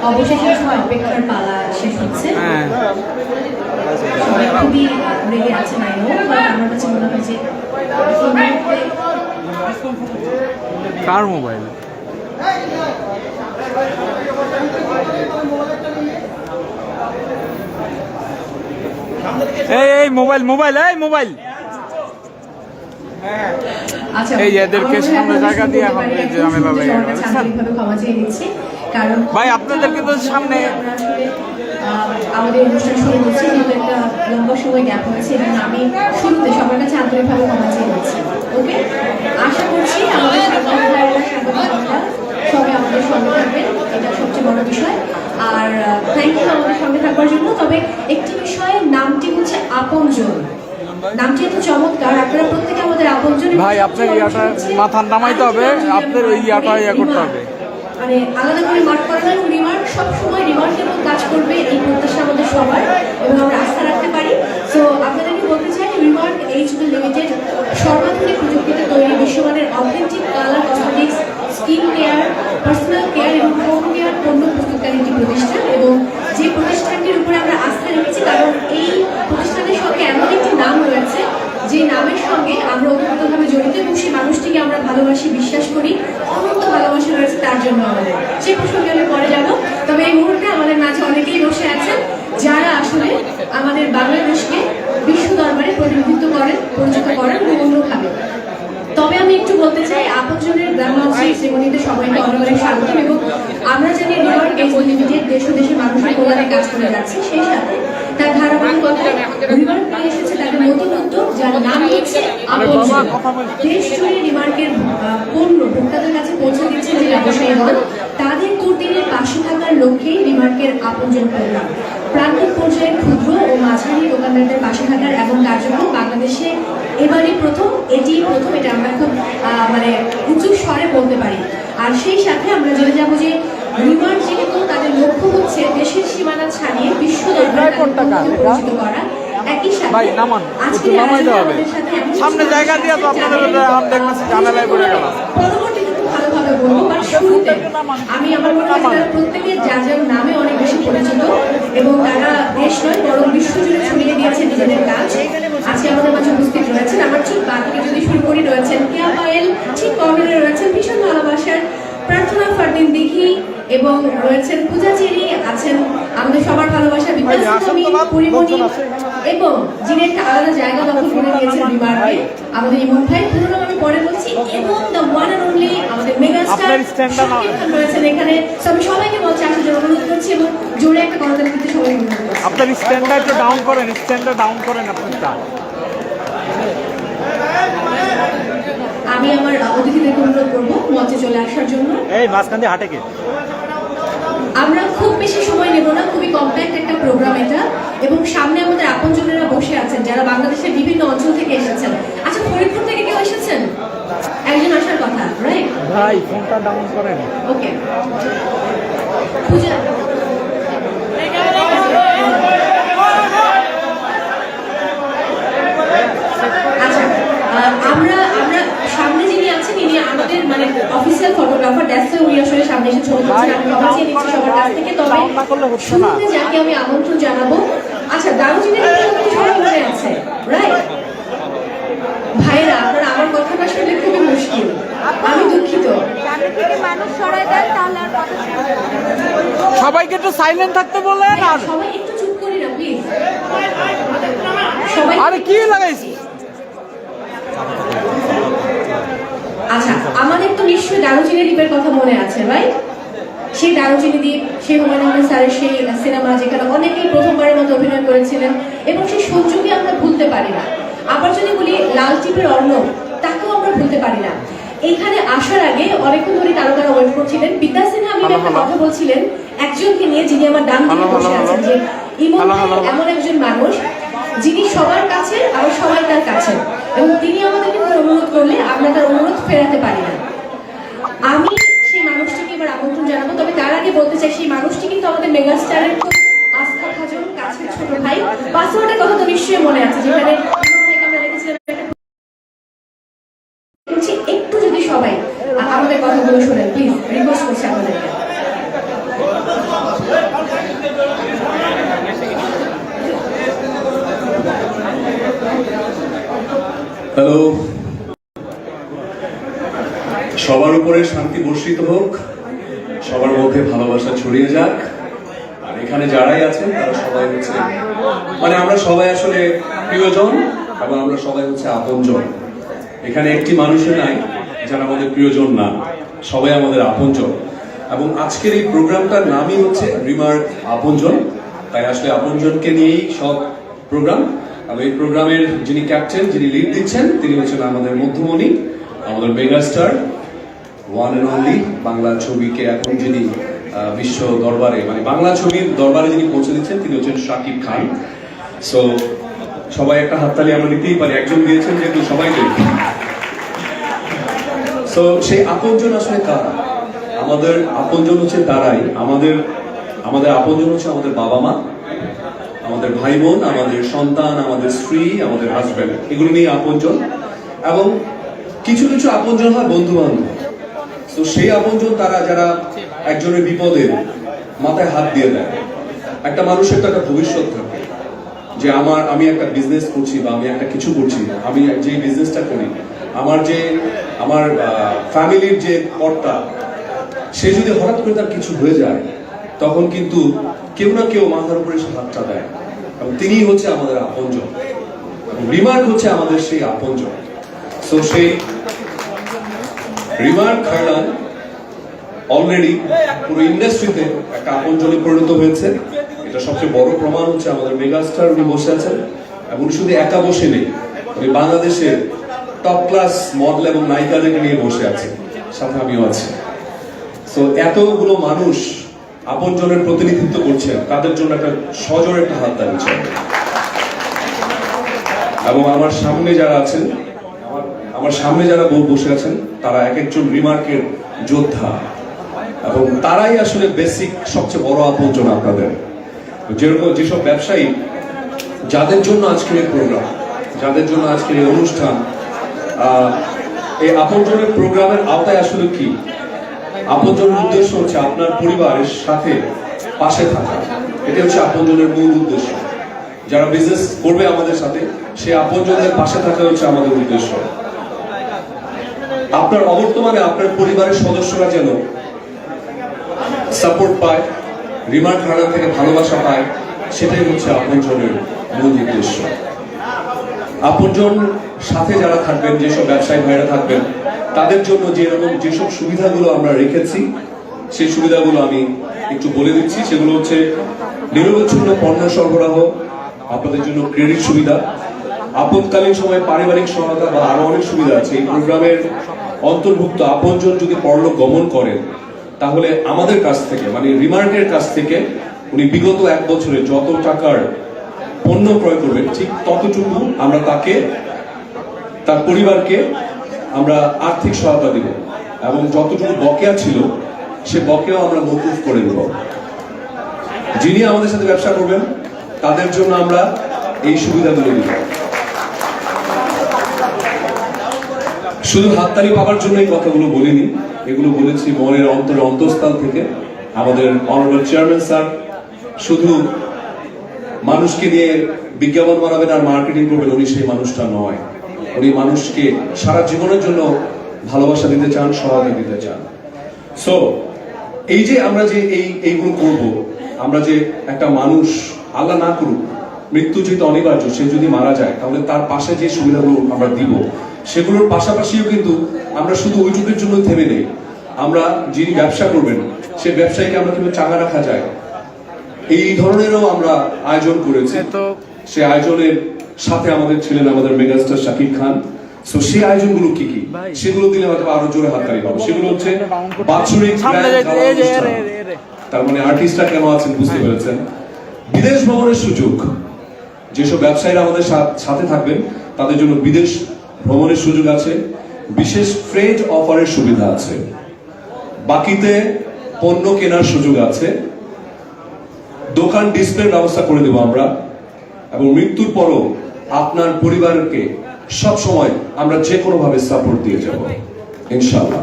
অবশেষে সময় অপেক্ষার পালা শেষ হচ্ছে। সবাই খুবই রেগে আছে নাই আমার কাছে মনে হয় যে কার মোবাইল এই মোবাইল মোবাইল এই মোবাইল এই এদেরকে সামনে জায়গা দিয়ে এখন এই যে ঝামেলা লেগে গেল ক্ষমা চেয়ে নিচ্ছি কারণ ভাই আপনাদেরকে তো সামনে আমাদের অনুষ্ঠান শুরু হচ্ছে যেহেতু একটা লম্বা সময় গ্যাপ হয়েছে এবং আমি শুরুতে সবার কাছে আন্তরিকভাবে ক্ষমা চেয়ে নিচ্ছি। ওকে, আশা করছি আমাদের সবাই আমাদের সঙ্গে থাকবেন, এটা সবচেয়ে বড় বিষয়। আর থ্যাংক ইউ আমাদের সঙ্গে থাকবার জন্য। তবে একটি বিষয়ে, নামটি হচ্ছে আপনজন। নামটি এত চমৎকার, আপনারা প্রত্যেকে আমাদের আপনজন। ভাই আপনার ইয়াটা মাথার নামাইতে হবে, আপনার এই ইয়াটা ইয়া করতে হবে, মানে আলাদা করে মার্ক করা না, রিমার্ক সবসময় রিমার্কেবল কাজ করবে এই প্রত্যাশা আমাদের সবার এবং আমরা আস্থা রাখতে পারি। সো আপনাদেরকে বলতে চাই, রিমার্ক এইচডি লিমিটেড সর্বাধুনিক প্রযুক্তিতে তৈরি বিশ্বমানের authentic colour cosmetics, skin care, personal care এবং হোম কেয়ার পণ্য প্রস্তুতকারী একটি প্রতিষ্ঠান, এবং যে প্রতিষ্ঠানটির উপরে আমরা আস্থা রেখেছি কারণ এই প্রতিষ্ঠানের সঙ্গে এমন একটি নাম রয়েছে যে নামের সঙ্গে আমরা ওতপ্রোতভাবে জড়িত এবং সেই মানুষটিকে আমরা ভালোবাসি, বিশ্বাস করি, অনন্ত ভালোবাসা রয়েছে তার জন্য আমাদের। সে প্রসঙ্গে আমি পরে যাবো। তবে এই মুহূর্তে আমাদের মাঝে অনেকেই বসে আছেন যারা আসলে আমাদের বাংলাদেশকে বিশ্ব দরবারে প্রতিনিধিত্ব করেন, পরিচিত করেন বিভিন্নভাবে। তবে আমি একটু বলতে চাই, আপনজনের গ্রামবাসী শ্রেণীতে সবাইকে অনেক অনেক স্বাগতম। এবং আমরা জানি রিমার্ক এইচডি লিমিটেড দেশ ও দেশের মানুষের কল্যাণে কাজ করে যাচ্ছে, সেই সাথে তার ধারাবাহিকতায় রিমার্ক নিয়ে এসেছে তাদের নতুন উদ্যোগ, যার নাম হচ্ছে আপনজন। দেশ জুড়ে রিমার্কের পণ্য ভোক্তাদের কাছে পৌঁছে দিচ্ছেন যে ব্যবসায়ীগণ, তাদের দুর্দিনের পাশে থাকার লক্ষ্যেই রিমার্কের আপনজন প্রোগ্রাম। প্রান্তিক পর্যায়ে ক্ষুদ্র ও মাঝারি দোকানদারদের পাশে থাকার এবং কার্যক্রম বাংলাদেশে এবারই প্রথম, এটা আমরা খুব মানে উঁচু স্বরে বলতে পারি। আর সেই সাথে আমরা জেনে যাবো যে রিমার্ক যেহেতু তাদের লক্ষ্য হচ্ছে দেশের সীমানা ছাড়িয়ে বিশ্ব দরবারে পরিচিত করা, একই সাথে আজকে সামনে জায়গা দিয়ে তো আপনাদের ঝামেলায় পড়ে গেল। ভালোভাবে বলবো, বাট শুরুতে আমি আমার মনে হয় তারা প্রত্যেকে যার যার নামে অনেক বেশি পরিচিত এবং তারা দেশ নয় বরং বিশ্ব জুড়ে ছড়িয়ে দিয়েছে নিজেদের কাজ। আজকে আমাদের মাঝে উপস্থিত রয়েছেন, আমার ঠিক বাদ থেকে যদি শুরু করি, রয়েছেন কেয়া পায়েল, ঠিক কর্নারে রয়েছেন ভীষণ ভালোবাসার প্রার্থনা ফারদিন দিঘি, এবং রয়েছেন পূজা চেরি, আছেন আমাদের সবার ভালোবাসার বিকাশ পরিমণি, এবং যিনি একটা আলাদা জায়গা দখল করে নিয়েছেন রিমার্কে আমাদের ইমন ভাই, পুরো আমি পরে বলছি, এবং দ্য ওয়ান এন্ড অনলি আমাদের মেগাস্টার রয়েছেন এখানে। আমি সবাইকে বলছি আসার জন্য অনুরোধ করছি এবং জোরে একটা করতালি দিতে সবাই অনুরোধ করছি। আপনার স্ট্যান্ডটা একটু ডাউন করেন, স্ট্যান্ডটা ডাউন করেন আপনারটা। আমি আমার অতিথিদেরকে অনুরোধ করবো মঞ্চে চলে আসার জন্য। এই মাঝখান দিয়ে হাঁটে কে? আমরা খুব বেশি সময় নেব না, খুবই কম্প্যাক্ট একটা প্রোগ্রাম এটা, এবং সামনে আমাদের আপনজনেরা বসে আছেন যারা বাংলাদেশের বিভিন্ন অঞ্চল থেকে এসেছেন। আচ্ছা, ফরিদপুর থেকে কেউ এসেছেন? একজন আসার কথা, রাইট? ভাই ফোনটা ডাউন করেন। ওকে, পূজা আমরা সামনে যিনি আছেন ইনি আমাদের মানে অফিসিয়াল ফটোগ্রাফার, দ্যাটস উনি আসলে সামনে এসে ছবি তুলছেন। আমি ক্ষমা চেয়ে নিচ্ছি সবার কাছ থেকে। তবে শুরুতে যাকে আমি আমন্ত্রণ জানাবো, আচ্ছা দারুচিনির সবাই মনে আছে, রাইট? ভাইরা আপনারা আমার কথাটা শুনলে খুবই মুশকিল, আমি দুঃখিত। সবাইকে একটু সাইলেন্ট থাকতে বলেন, আর সবাই একটু চুপ করি না প্লিজ। সবাই আরে কি লাগাইছি? আচ্ছা, আমাদের তো নিশ্চয়ই দারুচিনি দ্বীপের কথা মনে আছে, রাইট? সেই দারুচিনি দ্বীপ, সেই হুমায়ুন আহমেদ স্যারের সেই সিনেমা যেখানে অনেকেই প্রথমবারের মতো অভিনয় করেছিলেন, এবং সেই সূর্যকে আমরা ভুলতে পারি না। আবার যদি বলি লাল টিপের অর্ণব, তাকেও আমরা ভুলতে পারি না। এইখানে আসার আগে অনেকক্ষণ ধরে তারা ওয়েট করছিলেন। বিদ্যা সিনহা আমি একটা কথা বলছিলেন একজনকে নিয়ে, যিনি আমার ডান দিকে বসে আছেন, যে ইমন এমন একজন মানুষ যিনি সবার কাছে আবার সবাই তার কাছে, এবং তিনি আমাদেরকে অনুরোধ করলে আমরা তার অনুরোধ ফেরাতে পারি না। আমি সেই মানুষটিকে এবার আমন্ত্রণ জানাবো, তবে তার আগে বলতে চাই সেই মানুষটি কিন্তু আমাদের মেগাস্টারের খুব আস্থা ভাজন কাছের ছোট ভাই। পাসওয়ার্ডের কথা তো নিশ্চয়ই মনে আছে, যেখানে একটু যদি সবাই আমাদের কথা ভালোভাবে শোনেন প্লিজ, রিকোয়েস্ট করছি আপনাদেরকে। হ্যালো, সবার উপরে শান্তি বর্ষিত হোক, সবার মধ্যে ভালোবাসা ছড়িয়ে যাক। আর এখানে যারাই আছেন তারা সবাই হচ্ছে মানে আমরা সবাই আসলে প্রিয়জন এবং আমরা সবাই হচ্ছে আপনজন। এখানে একটি মানুষের নাই যারা আমাদের প্রিয়জন না, সবাই আমাদের আপনজন। এবং আজকের এই প্রোগ্রামটার নামই হচ্ছে রিমার্ক আপনজন, তাই আসলে আপনজনকে নিয়েই সব প্রোগ্রাম। এবং এই প্রোগ্রামের যিনি ক্যাপ্টেন, যিনি লিড দিচ্ছেন, তিনি হচ্ছেন আমাদের মধ্যমণি, আমাদের megastar, one and only. Bangla ছবিকে এখন যিনি বিশ্ব দরবারে মানে বাংলা ছবির দরবারে যিনি পৌঁছে দিচ্ছেন তিনি হচ্ছেন শাকিব খান। সো সবাই একটা হাততালি আমরা নিতেই পারি, একজন দিয়েছেন যেহেতু সবাই দেয়। সো সেই আপনজন আসলে কারা? আমাদের আপনজন হচ্ছে তারাই, আমাদের আপনজন হচ্ছে আমাদের বাবা মা, আমাদের ভাই বোন, আমাদের সন্তান, আমাদের স্ত্রী, আমাদের হাজব্যান্ড, এগুলো নিয়ে আপনজন। এবং কিছু কিছু আপনজন হয় বন্ধু বান্ধব। তো সেই আপনজন তারা যারা একজনের বিপদে মাথায় হাত দিয়ে দেয়। একটা মানুষের তো একটা ভবিষ্যৎ থাকে যে আমি একটা বিজনেস করছি বা আমি একটা কিছু করছি, আমি যে বিজনেসটা করি, আমার ফ্যামিলির যে কর্তা, সে যদি হঠাৎ করে তার কিছু হয়ে যায় তখন কিন্তু কেউ না কেউ মাথার উপরে সে হাতটা দেয় এবং তিনি হচ্ছে আমাদের আপনজন। রিমার্ক হচ্ছে আমাদের সেই আপনজন। সো সেই রিমার্ক খারলান অলরেডি পুরো ইন্ডাস্ট্রিতে একটা আপনজনে পরিণত হয়েছে। এটা সবচেয়ে বড় প্রমাণ হচ্ছে আমাদের মেগাস্টার উনি বসে আছেন এবং উনি শুধু একা বসে নেই, উনি বাংলাদেশের টপ ক্লাস মডেল এবং নায়িকাদেরকে নিয়ে বসে আছে, সাথে আমিও আছি। তো এতগুলো মানুষ আপনজনের প্রতিনিধিত্ব করছেন, তাদের জন্য একটা সজোরে একটা হাত দাঁড়িয়েছে। এবং আমার সামনে যারা বসে আছেন তারা এক একজন রিমার্কের যোদ্ধা এবং তারাই আসলে বেসিক সবচেয়ে বড় আপনজন আপনাদের। যেরকম যেসব ব্যবসায়ী যাদের জন্য আজকের এই প্রোগ্রাম, যাদের জন্য আজকের এই অনুষ্ঠান, এই আপনজনের প্রোগ্রামের আওতায় আসলে কি? আপনজনের উদ্দেশ্য হচ্ছে আপনার পরিবারের সাথে পাশে থাকা, এটা হচ্ছে আপনজনের মূল উদ্দেশ্য। যারা বিজনেস করবে আমাদের সাথে, সেই আপনজনের পাশে থাকা হচ্ছে আমাদের উদ্দেশ্য। আপনার অবর্তমানে আপনার পরিবারের সদস্যরা যেন সাপোর্ট পায়, রিমার্ক খারলান থেকে ভালোবাসা পায়, সেটাই হচ্ছে আপনজনের মূল উদ্দেশ্য। আপনজন সাথে যারা থাকবেন, যেসব ব্যবসায়ী ভাইরা থাকবেন, তাদের জন্য যেসব সুবিধাগুলো আমরা রেখেছি সেই সুবিধাগুলো আমি একটু বলে দিচ্ছি। সেগুলো হচ্ছে নিরবচ্ছিন্ন পণ্য সরবরাহ, আপনাদের জন্য ক্রেডিট সুবিধা, আপদকালীন সময় পারিবারিক সহায়তা বা আরো অনেক সুবিধা আছে এই প্রোগ্রামের অন্তর্ভুক্ত। আপনজন যদি পরলোক গমন করেন তাহলে আমাদের কাছ থেকে মানে রিমার্কের কাছ থেকে উনি বিগত 1 বছরে যত টাকার পণ্য ক্রয় করবেন ঠিক ততটুকু আমরা তাকে, তার পরিবারকে আমরা আর্থিক সহায়তা দিব এবং যতটুকু বকেয়া ছিল সে বকেয়া আমরা মকুফ করে দেব। যিনি আমাদের সাথে ব্যবসা করবেন তাদের জন্য আমরা এই সুবিধাগুলো দিব। শুধু হাততালি পাওয়ার জন্য এই কথাগুলো বলিনি, এগুলো বলেছি মনের অন্তঃস্থল থেকে। আমাদের অনারেবল চেয়ারম্যান স্যার শুধু মানুষকে নিয়ে বিজ্ঞাপন বানাবেন আর মার্কেটিং করবেন, উনি সেই মানুষটা নয়। উনি মানুষকে সারা জীবনের জন্য ভালোবাসা দিতে চান, সহায়তা দিতে চান। সো এই যে আমরা যে এইগুলো করব, আমরা যে একটা মানুষ, আল্লাহ না করুক, মৃত্যু যেহেতু অনিবার্য, সে যদি মারা যায় তাহলে তার পাশে যে সুবিধাগুলো আমরা দিব সেগুলোর পাশাপাশিও কিন্তু আমরা শুধু ওইটুকুর জন্য থেমে নেই। আমরা যিনি ব্যবসা করবেন সে ব্যবসায়ীকে আমরা কিভাবে চাঙা রাখা যায় এই ধরনেরও আমরা আয়োজন করেছি। সে আয়োজনের সাথে আমাদের ছিলেন আমাদের মেগাস্টার শাকিব খান। সো সেই আয়োজনগুলো কি কি সেগুলো দিলে হয়তো আরো জোরে হাততালি পাবো। সেগুলো হচ্ছে বাৎসরিক, তার মানে আর্টিস্টরা কেন আছেন বুঝতে পেরেছেন। বিদেশ ভ্রমণের সুযোগ, যেসব ব্যবসায়ীরা আমাদের সাথে থাকবেন তাদের জন্য বিদেশ ভ্রমণের সুযোগ আছে, বিশেষ ট্রেড অফারের সুবিধা আছে, বাকিতে পণ্য কেনার সুযোগ আছে, দোকান ডিসপ্লের ব্যবস্থা করে দেব আমরা, এবং মৃত্যুর পরও আপনার পরিবারকে সব সময় আমরা যে কোনো ভাবে সাপোর্ট দিয়ে যাব ইনশাআল্লাহ।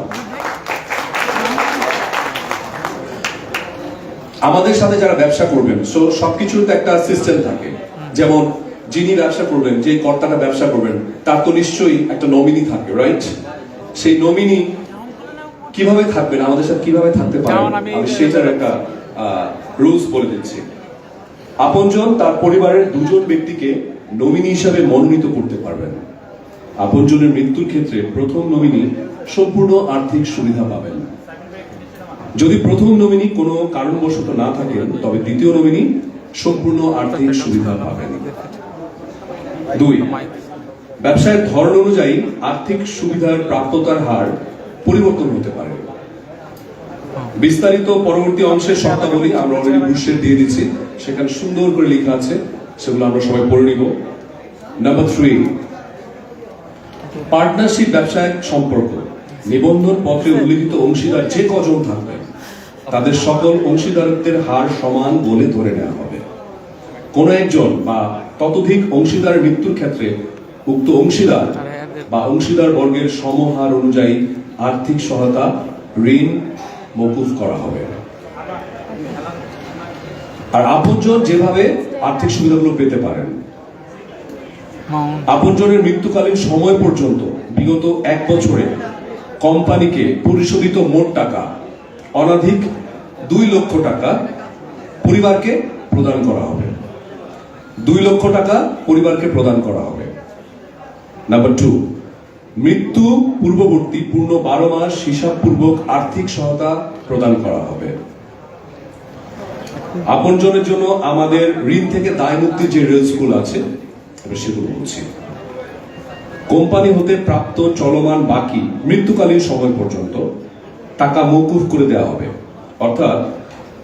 আমাদের সাথে যারা ব্যবসা করবেন, সবকিছুর তো একটা সিস্টেম থাকে। যেমন যিনি ব্যবসা করবেন, যে কর্তাটা ব্যবসা করবেন, তার তো নিশ্চয়ই একটা নমিনি থাকে, রাইট? সেই নমিনি কিভাবে থাকবেন, আমাদের সাথে কিভাবে থাকতে পারে, আমি সেটার একটা রুলস বলে দিচ্ছি। আপনজন তার পরিবারের দুজন ব্যক্তিকে নমিনি হিসাবে মনোনীত করতে পারবেন। আপনজনের মৃত্যুর ক্ষেত্রে প্রথম নমিনি সম্পূর্ণ আর্থিক সুবিধা পাবেন। যদি প্রথম নমিনি কোনো কারণবশত না থাকেন, তবে দ্বিতীয় নমিনি সম্পূর্ণ আর্থিক সুবিধা পাবেন। 2, ব্যবসায়ের ধরন অনুযায়ী আর্থিক সুবিধার প্রাপ্যতার হার পরিবর্তন হতে পারে। বিস্তারিত পরবর্তী অংশের শর্তাবলী আমরা অলরেডি বুশে দিয়ে দিচ্ছি, সেখানে সুন্দর করে লেখা আছে, সেগুলো আমরা সবাই পড়ে নিব। নাম্বার 3, পার্টনারশিপ ব্যবসায়িক সম্পর্ক নিবন্ধন পত্রে উল্লিখিত অংশীদার যে কজন থাকবে, তাদের সকল অংশীদারত্বের হার সমান বলে ধরে নেওয়া হবে। কোন একজন বা ততোধিক অংশীদারের মৃত্যুর ক্ষেত্রে উক্ত অংশীদার বা অংশীদার বর্গের সমহার অনুযায়ী আর্থিক সহায়তা, ঋণ মকুফ করা হবে। আর আপনজন যেভাবে আর্থিক সুবিধাগুলো পেতে পারেন, আপনজনের মৃত্যুকালীন সময় পর্যন্ত বিগত 1 বছরে কোম্পানিকে পরিশোধিত মোট টাকা অনধিক 2 লক্ষ টাকা পরিবারকে প্রদান করা হবে। 2 লক্ষ টাকা পরিবারকে প্রদান করা হবে। নাম্বার 2, মৃত্যু পূর্ববর্তী পূর্ণ 12 মাস হিসাবপূর্বক আর্থিক সহায়তা প্রদান করা হবে। আপনজনের জন্য আমাদের ঋণ থেকে দায় মুক্তির যে রুলসগুলো আছে সেগুলো বলছি। কোম্পানি হতে প্রাপ্ত চলমান বাকি মৃত্যুকালীন সময় পর্যন্ত টাকা মওকুফ করে দেওয়া হবে। অর্থাৎ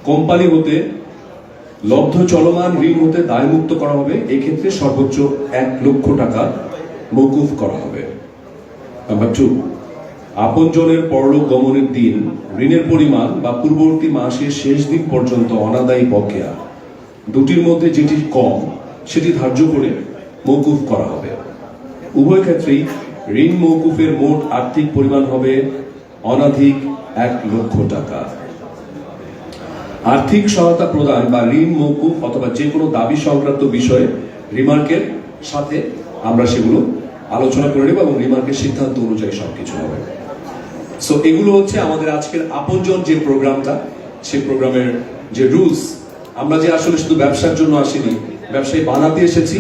কোম্পানি হতে লব্ধ চলমান ঋণ হতে দায় মুক্ত করা হবে। এক্ষেত্রে সর্বোচ্চ 1 লক্ষ টাকা মওকুফ করা হবে। নাম্বার 2, আপনজনের পরলোক গমনের দিন ঋণের পরিমাণ বা পূর্ববর্তী মাসের শেষ দিন পর্যন্ত অনাদায়ী বকেয়া দুটির মধ্যে যেটি কম সেটি ধার্য করে মওকুফ করা হবে। উভয় ক্ষেত্রেই ঋণ মওকুফের মোট আর্থিক পরিমাণ হবে অনধিক 1 লক্ষ টাকা। আর্থিক সহায়তা প্রদান বা ঋণ মওকুফ অথবা যে কোনো দাবি সংক্রান্ত বিষয়ে রিমার্কের সাথে আমরা সেগুলো আলোচনা করে নেব এবং রিমার্কের সিদ্ধান্ত অনুযায়ী সবকিছু হবে। সো এগুলো হচ্ছে আমাদের আজকের আপনজন যে প্রোগ্রামটা, সেই প্রোগ্রামের যে রুলস। আমরা যে আসলে শুধু ব্যবসার জন্য আসিনি, ব্যবসায়ী বানাতে এসেছি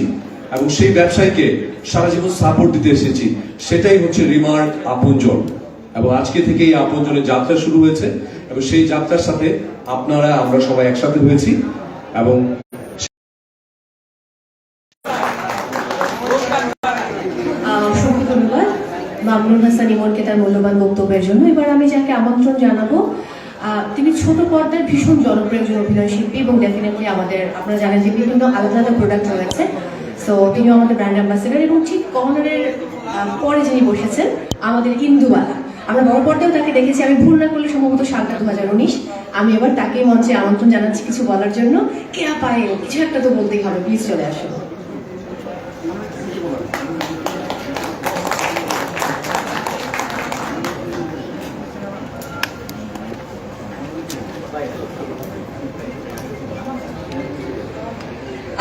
এবং সেই ব্যবসায়ীকে সারা জীবন সাপোর্ট দিতে এসেছি, সেটাই হচ্ছে রিমার্ক আপনজন। এবং আজকে থেকে এই আপনজনের যাত্রা শুরু হয়েছে এবং সেই যাত্রার সাথে আপনারা আমরা সবাই একসাথে হয়েছি। এবং ধন্যবাদ মামুনুল হাসান ইমনকে তার মূল্যবান বক্তব্যের জন্য। এবার আমি যাকে আমন্ত্রণ জানাবো, তিনি ছোট পর্দার ভীষণ জনপ্রিয় একজন অভিনয় শিল্পী এবং ডেফিনেটলি আমাদের, আপনারা জানেন যে বিভিন্ন আলাদা আলাদা প্রোডাক্ট রয়েছে। সো তিনিও আমাদের ব্র্যান্ড অ্যাম্বাসেডার এবং ঠিক কর্নারের পরে যিনি বসেছেন আমাদের ইন্দুবালা, আমরা বড় পর্দাও তাকে দেখেছি, আমি ভুল না করলে সম্ভবত সালটা 2019। আমি এবার তাকে মঞ্চে আমন্ত্রণ জানাচ্ছি কিছু বলার জন্য। কেয়া পায়েল, কিছু একটা তো বলতেই হবে, প্লিজ চলে আসুন।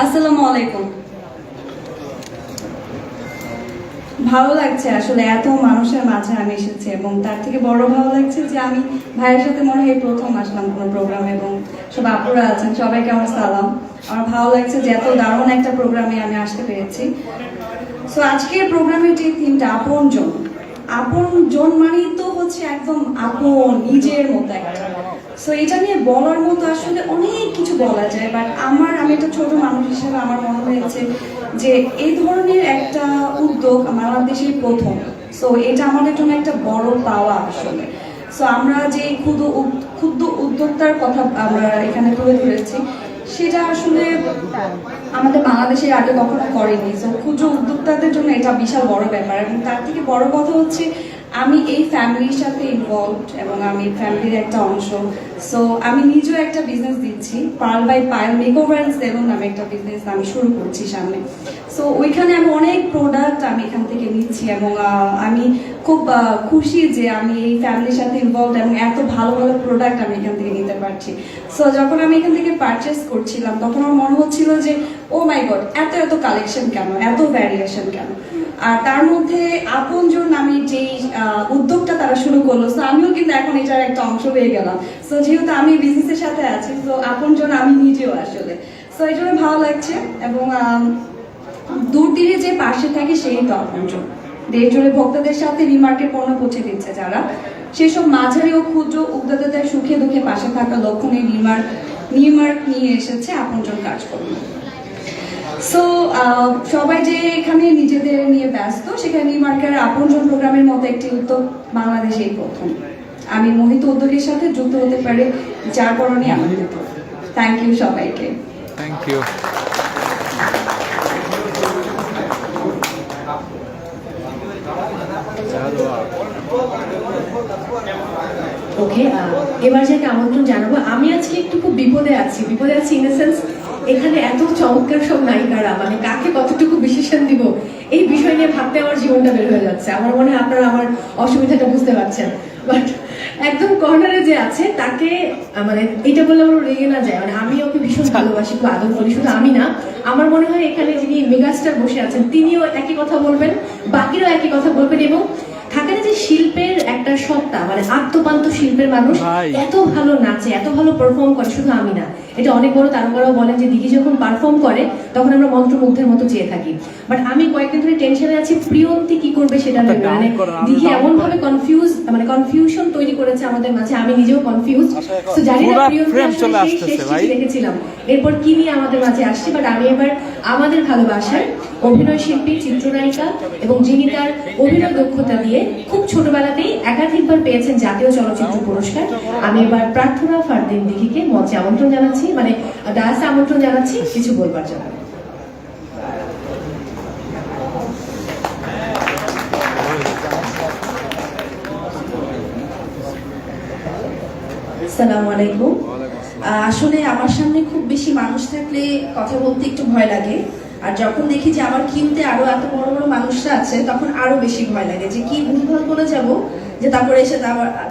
আসসালামু আলাইকুম। ভালো লাগছে আসলে এত মানুষের মাঝে আমি এসেছি, এবং তার থেকে বড় ভালো লাগছে যে আমি ভাইয়ের সাথে মনে হয় প্রথম আসলাম কোনো প্রোগ্রামে, এবং সব আপুরা আছেন, সবাইকে আমার সালাম। আমার ভালো লাগছে যে এত দারুণ একটা প্রোগ্রামে আমি আসতে পেরেছি। সো আজকের প্রোগ্রামের যে থিমটা আপনজন, আপনজন মানেই তো হচ্ছে একদম আপন, নিজের মতো একটা। সো এটা নিয়ে বলার মতো আসলে অনেক কিছু বলা যায়, বাট আমি একটা ছোট মানুষ হিসেবে আমার মনে হয়েছে যে এই ধরনের একটা উদ্যোগ বাংলাদেশের প্রথম। সো এটা আমাদের জন্য একটা বড় পাওয়া আসলে। সো আমরা যে ক্ষুদ্র উদ্যোক্তার কথা আমরা এখানে তুলে ধরেছি, সেটা আসলে আমাদের বাংলাদেশে আগে কখনো করেনি। সো ক্ষুদ্র উদ্যোক্তাদের জন্য এটা বিশাল বড় ব্যাপার, এবং তার থেকে বড় কথা হচ্ছে আমি এই ফ্যামিলির সাথে ইনভলভড এবং আমি ফ্যামিলির একটা অংশ। সো আমি নিজেও একটা বিজনেস দিচ্ছি, Pearl by Payel makeover and salon নামে একটা বিজনেস আমি শুরু করছি সামনে। সো ওইখানে আমি অনেক প্রোডাক্ট আমি এখান থেকে নিচ্ছি এবং আমি খুব খুশি যে আমি এই ফ্যামিলির সাথে ইনভলভড এবং এত ভালো ভালো প্রোডাক্ট আমি এখান থেকে নিতে পারছি। সো যখন আমি এখান থেকে পারচেস করছিলাম তখন আমার মনে হচ্ছিল যে ও মাই গড, এত এত কালেকশন কেন, এত ভ্যারিয়েশন কেন। আর তার মধ্যে আপনজন আমি যেই উদ্যোগটা তারা শুরু করলো, সো আমিও কিন্তু এখন এটার একটা অংশ হয়ে গেলাম। সো যেহেতু আমি বিজনেসের সাথে আছি, সো আপনজন আমি নিজেও আসলে। সো এই জন্য ভালো লাগছে এবং দূর তীরে যে পাশে থাকে সেই তো আপনজন। দেশ জুড়ে ভোক্তাদের সাথে রিমার্কের পণ্য পৌঁছে দিচ্ছে যারা, সেসব মাঝারি ও ক্ষুদ্র উদ্যোক্তাদের সুখে দুঃখে পাশে থাকা লক্ষ্য নিয়ে রিমার্ক নিয়ে এসেছে আপনজন কাজকর্ম। সো সবাই যে এখানে নিজেদের নিয়ে ব্যস্ত, সেখানে রিমার্কের আপনজন প্রোগ্রামের মতো একটি উদ্যোগ বাংলাদেশেই প্রথম। আমি মোহিত উদ্যোগের সাথে যুক্ত হতে পারে, যার কারণে আনন্দিত। থ্যাংক ইউ সবাইকে। Thank you. ওকে, এবার যাকে আমন্ত্রণ জানাবো, আমি আজকে একটু খুব বিপদে আছি ইন দ্য সেন্স এখানে এত চমৎকার সব নায়িকারা, মানে কাকে কতটুকু বিশেষণ দিব এই বিষয় নিয়ে ভাবতে আমার জীবনটা বের হয়ে যাচ্ছে। আমার মনে হয় আপনারা আমার অসুবিধাটা বুঝতে পারছেন, বাট একদম কর্নারে যে আছে তাকে মানে এটা বললে আমার রেগে না যায়, মানে আমি ওকে ভীষণ ভালোবাসি, খুব আদর করি। শুধু আমি না, আমার মনে হয় এখানে যিনি মেগাস্টার বসে আছেন তিনিও একই কথা বলবেন, বাকিরাও একই কথা বলবেন। এবং থাকে না যে শিল্পের একটা সত্তা, মানে আত্মপান্ত শিল্পের মানুষ এত ভালো নাচে, এত ভালো পারফর্ম করে, শুধু আমি না, এটা অনেক বড় তারকারাও বলেন যে দিঘি যখন পারফর্ম করে তখন আমরা মন্ত্রমুগ্ধের মতো চেয়ে থাকি। বাট আমি কয়েকদিন ধরে টেনশনে আছি প্রিয়ন্তি কি করবে সেটা ভেবে, মানে দিঘি এমন ভাবে কনফিউশন তৈরি করেছে আমাদের মাঝে, আমি নিজেও কনফিউজ। তো জানি না প্রিয়ন্তি দেখেছিলাম এরপর কি নিয়ে আমাদের মাঝে আসছে, বাট আমি এবার আমাদের ভালোবাসার অভিনয় শিল্পী, চিত্রনায়িকা এবং যিনি তার অভিনয় দক্ষতা দিয়ে খুব ছোটবেলাতেই একাধিকবার পেয়েছেন জাতীয় চলচ্চিত্র পুরস্কার, আমি এবার প্রার্থনা ফারদিন দিঘিকে মঞ্চে আমন্ত্রণ জানাচ্ছি, মানে ডায়াসে আমন্ত্রণ জানাচ্ছি কিছু বলবার জন্য। আসসালামু আলাইকুম। আসলে আমার সামনে খুব বেশি মানুষ থাকলে কথা বলতে একটু ভয় লাগে, আর যখন দেখি যে আমার কিউতে আরো এত বড় বড় মানুষরা আছে তখন আরো বেশি ভয় লাগে যে কি ভুলভাল বলে যাব, যে তারপরে এসে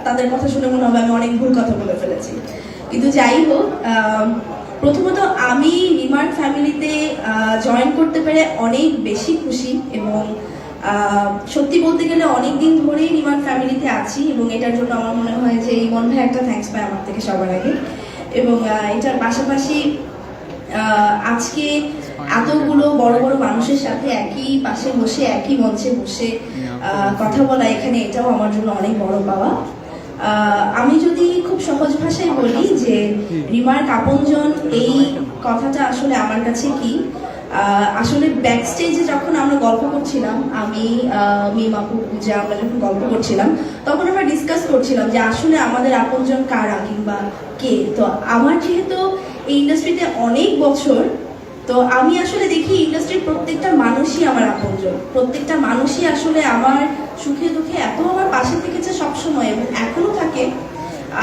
তাদের কথা শুনে মনে হবে আমি অনেক ভুল কথা বলে ফেলেছি। কিন্তু যাই হোক, প্রথমত আমি রিমার্ক ফ্যামিলিতে জয়েন করতে পেরে অনেক বেশি খুশি এবং সত্যি বলতে গেলে অনেকদিন ধরেই রিমার্ক ফ্যামিলিতে আছি এবং এটার জন্য আমার মনে হয় যে ইমন ভাই একটা থ্যাঙ্কস পায় আমার থেকে সবার আগে। এবং এটার পাশাপাশি আজকে এতগুলো বড় বড় মানুষের সাথে একই পাশে বসে, একই মঞ্চে বসে কথা বলা এখানে, এটাও আমার জন্য অনেক বড় পাওয়া। আমি যদি খুব সহজ ভাষায় বলি যে রিমার্ক আপনজন, এই কথাটা আসলে আমার কাছে কি, আসলে ব্যাক স্টেজে যখন আমরা গল্প করছিলাম, আমি মিম আপু পূজা, আমরা যখন গল্প করছিলাম তখন আমরা ডিসকাস করছিলাম যে আসলে আমাদের আপনজন কারা কিংবা কে। তো আমার যেহেতু এই ইন্ডাস্ট্রিতে অনেক বছর, তো আমি আসলে দেখি ইন্ডাস্ট্রির প্রত্যেকটা মানুষই আমার আপনজন, প্রত্যেকটা মানুষই আসলে আমার সুখে দুঃখে এত আমার পাশে থেকেছে সবসময় এবং এখনো থাকে।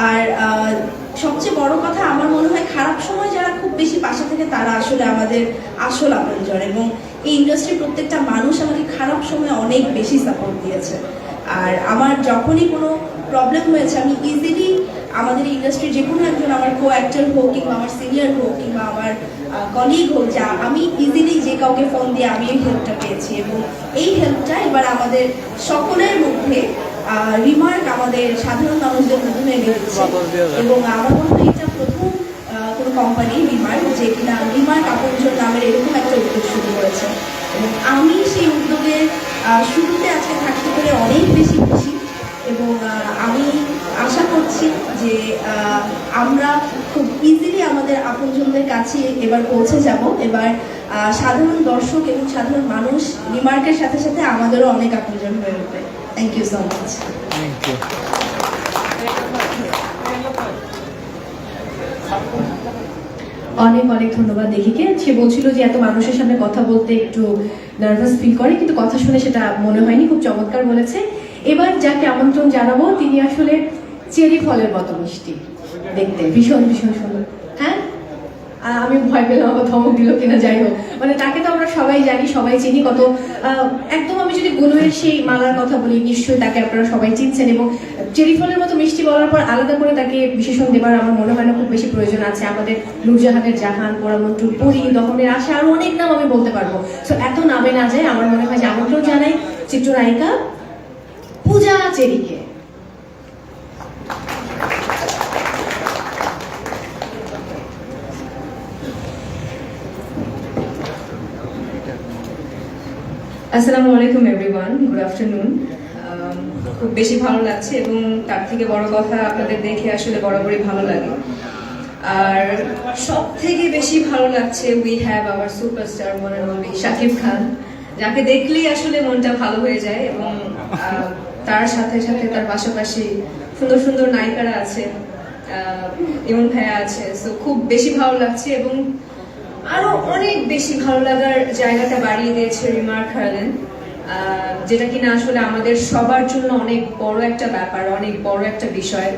আর সবচেয়ে বড় কথা, আমার মনে হয় খারাপ সময় যারা খুব বেশি পাশে থাকে তারা আসলে আমাদের আসল আপনজন, এবং এই ইন্ডাস্ট্রির প্রত্যেকটা মানুষ আমাকে খারাপ সময় অনেক বেশি সাপোর্ট দিয়েছে। আর আমার যখনই কোনো প্রবলেম হয়েছে আমি ইজিলি আমাদের ইন্ডাস্ট্রির যে কোনো একজন, আমার কো অ্যাক্টর হোক কিংবা আমার সিনিয়র হোক কিংবা আমার কলিগ হোক, যা আমি ইজিলি যে কাউকে ফোন দিয়ে আমি এই হেল্পটা পেয়েছি এবং এই হেল্পটা এবার আমাদের সকলের মধ্যে রিমার্ক আমাদের সাধারণ মানুষদের মধ্যে এনে দিচ্ছে। এবং আমার মনে হয় এটা প্রথম কোনো কোম্পানি রিমার্ক যে কিনা রিমার্ক আপনজন নামের এরকম একটা উদ্যোগ শুরু করেছে এবং আমি সেই উদ্যোগের শুরুতে আজকে থাকতে পেরে অনেক বেশি খুশি। এবং আমি আশা করছি যে আমরা খুব ইজিলি আমাদের আপনজনদের কাছে এবার পৌঁছে যাব। এবার সাধারণ দর্শক এবং সাধারণ মানুষ রিমার্কের সাথে সাথে আমাদেরও অনেক আপনজন হয়ে উঠবে। Thank you so much. অনেক অনেক ধন্যবাদ দেখিকে। সে বলছিল যে এত মানুষের সামনে কথা বলতে একটু নার্ভাস ফিল করে, কিন্তু কথা শুনে সেটা মনে হয়নি, খুব চমৎকার বলেছে। এবার যাকে আমন্ত্রণ জানাবো তিনি আসলে চেরি ফলের মতো মিষ্টি দেখতে, ভীষণ ভীষণ সুন্দর। হ্যাঁ, আমি ভয় পেলাম আবার ধমক দিল কিনা, যাই হোক, মানে তাকে তো আমরা সবাই জানি, সবাই চিনি, কত একদম আমি যদি গুলোয়ের সেই মালার কথা বলি, নিশ্চয়ই তাকে আপনারা সবাই চিনছেন। এবং চেরি ফলের মতো মিষ্টি বলার পর আলাদা করে তাকে বিশেষণ দেবার আমার মনে হয় না খুব বেশি প্রয়োজন আছে। আমাদের নূরজাহানের জাহান, পোড়ামন্টুর পরি, দহনের আশা, আরো অনেক নাম আমি বলতে পারবো। তো এত নামে না যায়, আমার মনে হয় যে আমন্ত্রণ জানাই চিত্রনায়িকা পূজা চেরিকে। আসসালামু আলাইকুম এভরিওয়ান, গুড আফটারনুন। খুব বেশি ভালো লাগছে এবং তার থেকে বড় কথা আপনাদের দেখে আসলে বরাবরই ভালো লাগে। আর সব থেকে বেশি ভালো লাগছে we have our superstar one and only Shakib Khan, যাকে দেখলেই আসলে মনটা ভালো হয়ে যায়। এবং তার সাথে সাথে তার পাশাপাশি সুন্দর সুন্দর নায়িকারা আছে, ইমন ভাইয়া আছে। সো খুব বেশি ভালো লাগছে এবং আরো অনেক বেশি ভালো লাগার জায়গাটা বাড়িয়ে দিয়েছে রিমার্ক হারলেন, যেটা কিনা আসলে আমাদের সবার জন্য অনেক বড় একটা ব্যাপার, অনেক বড় একটা বিষয়।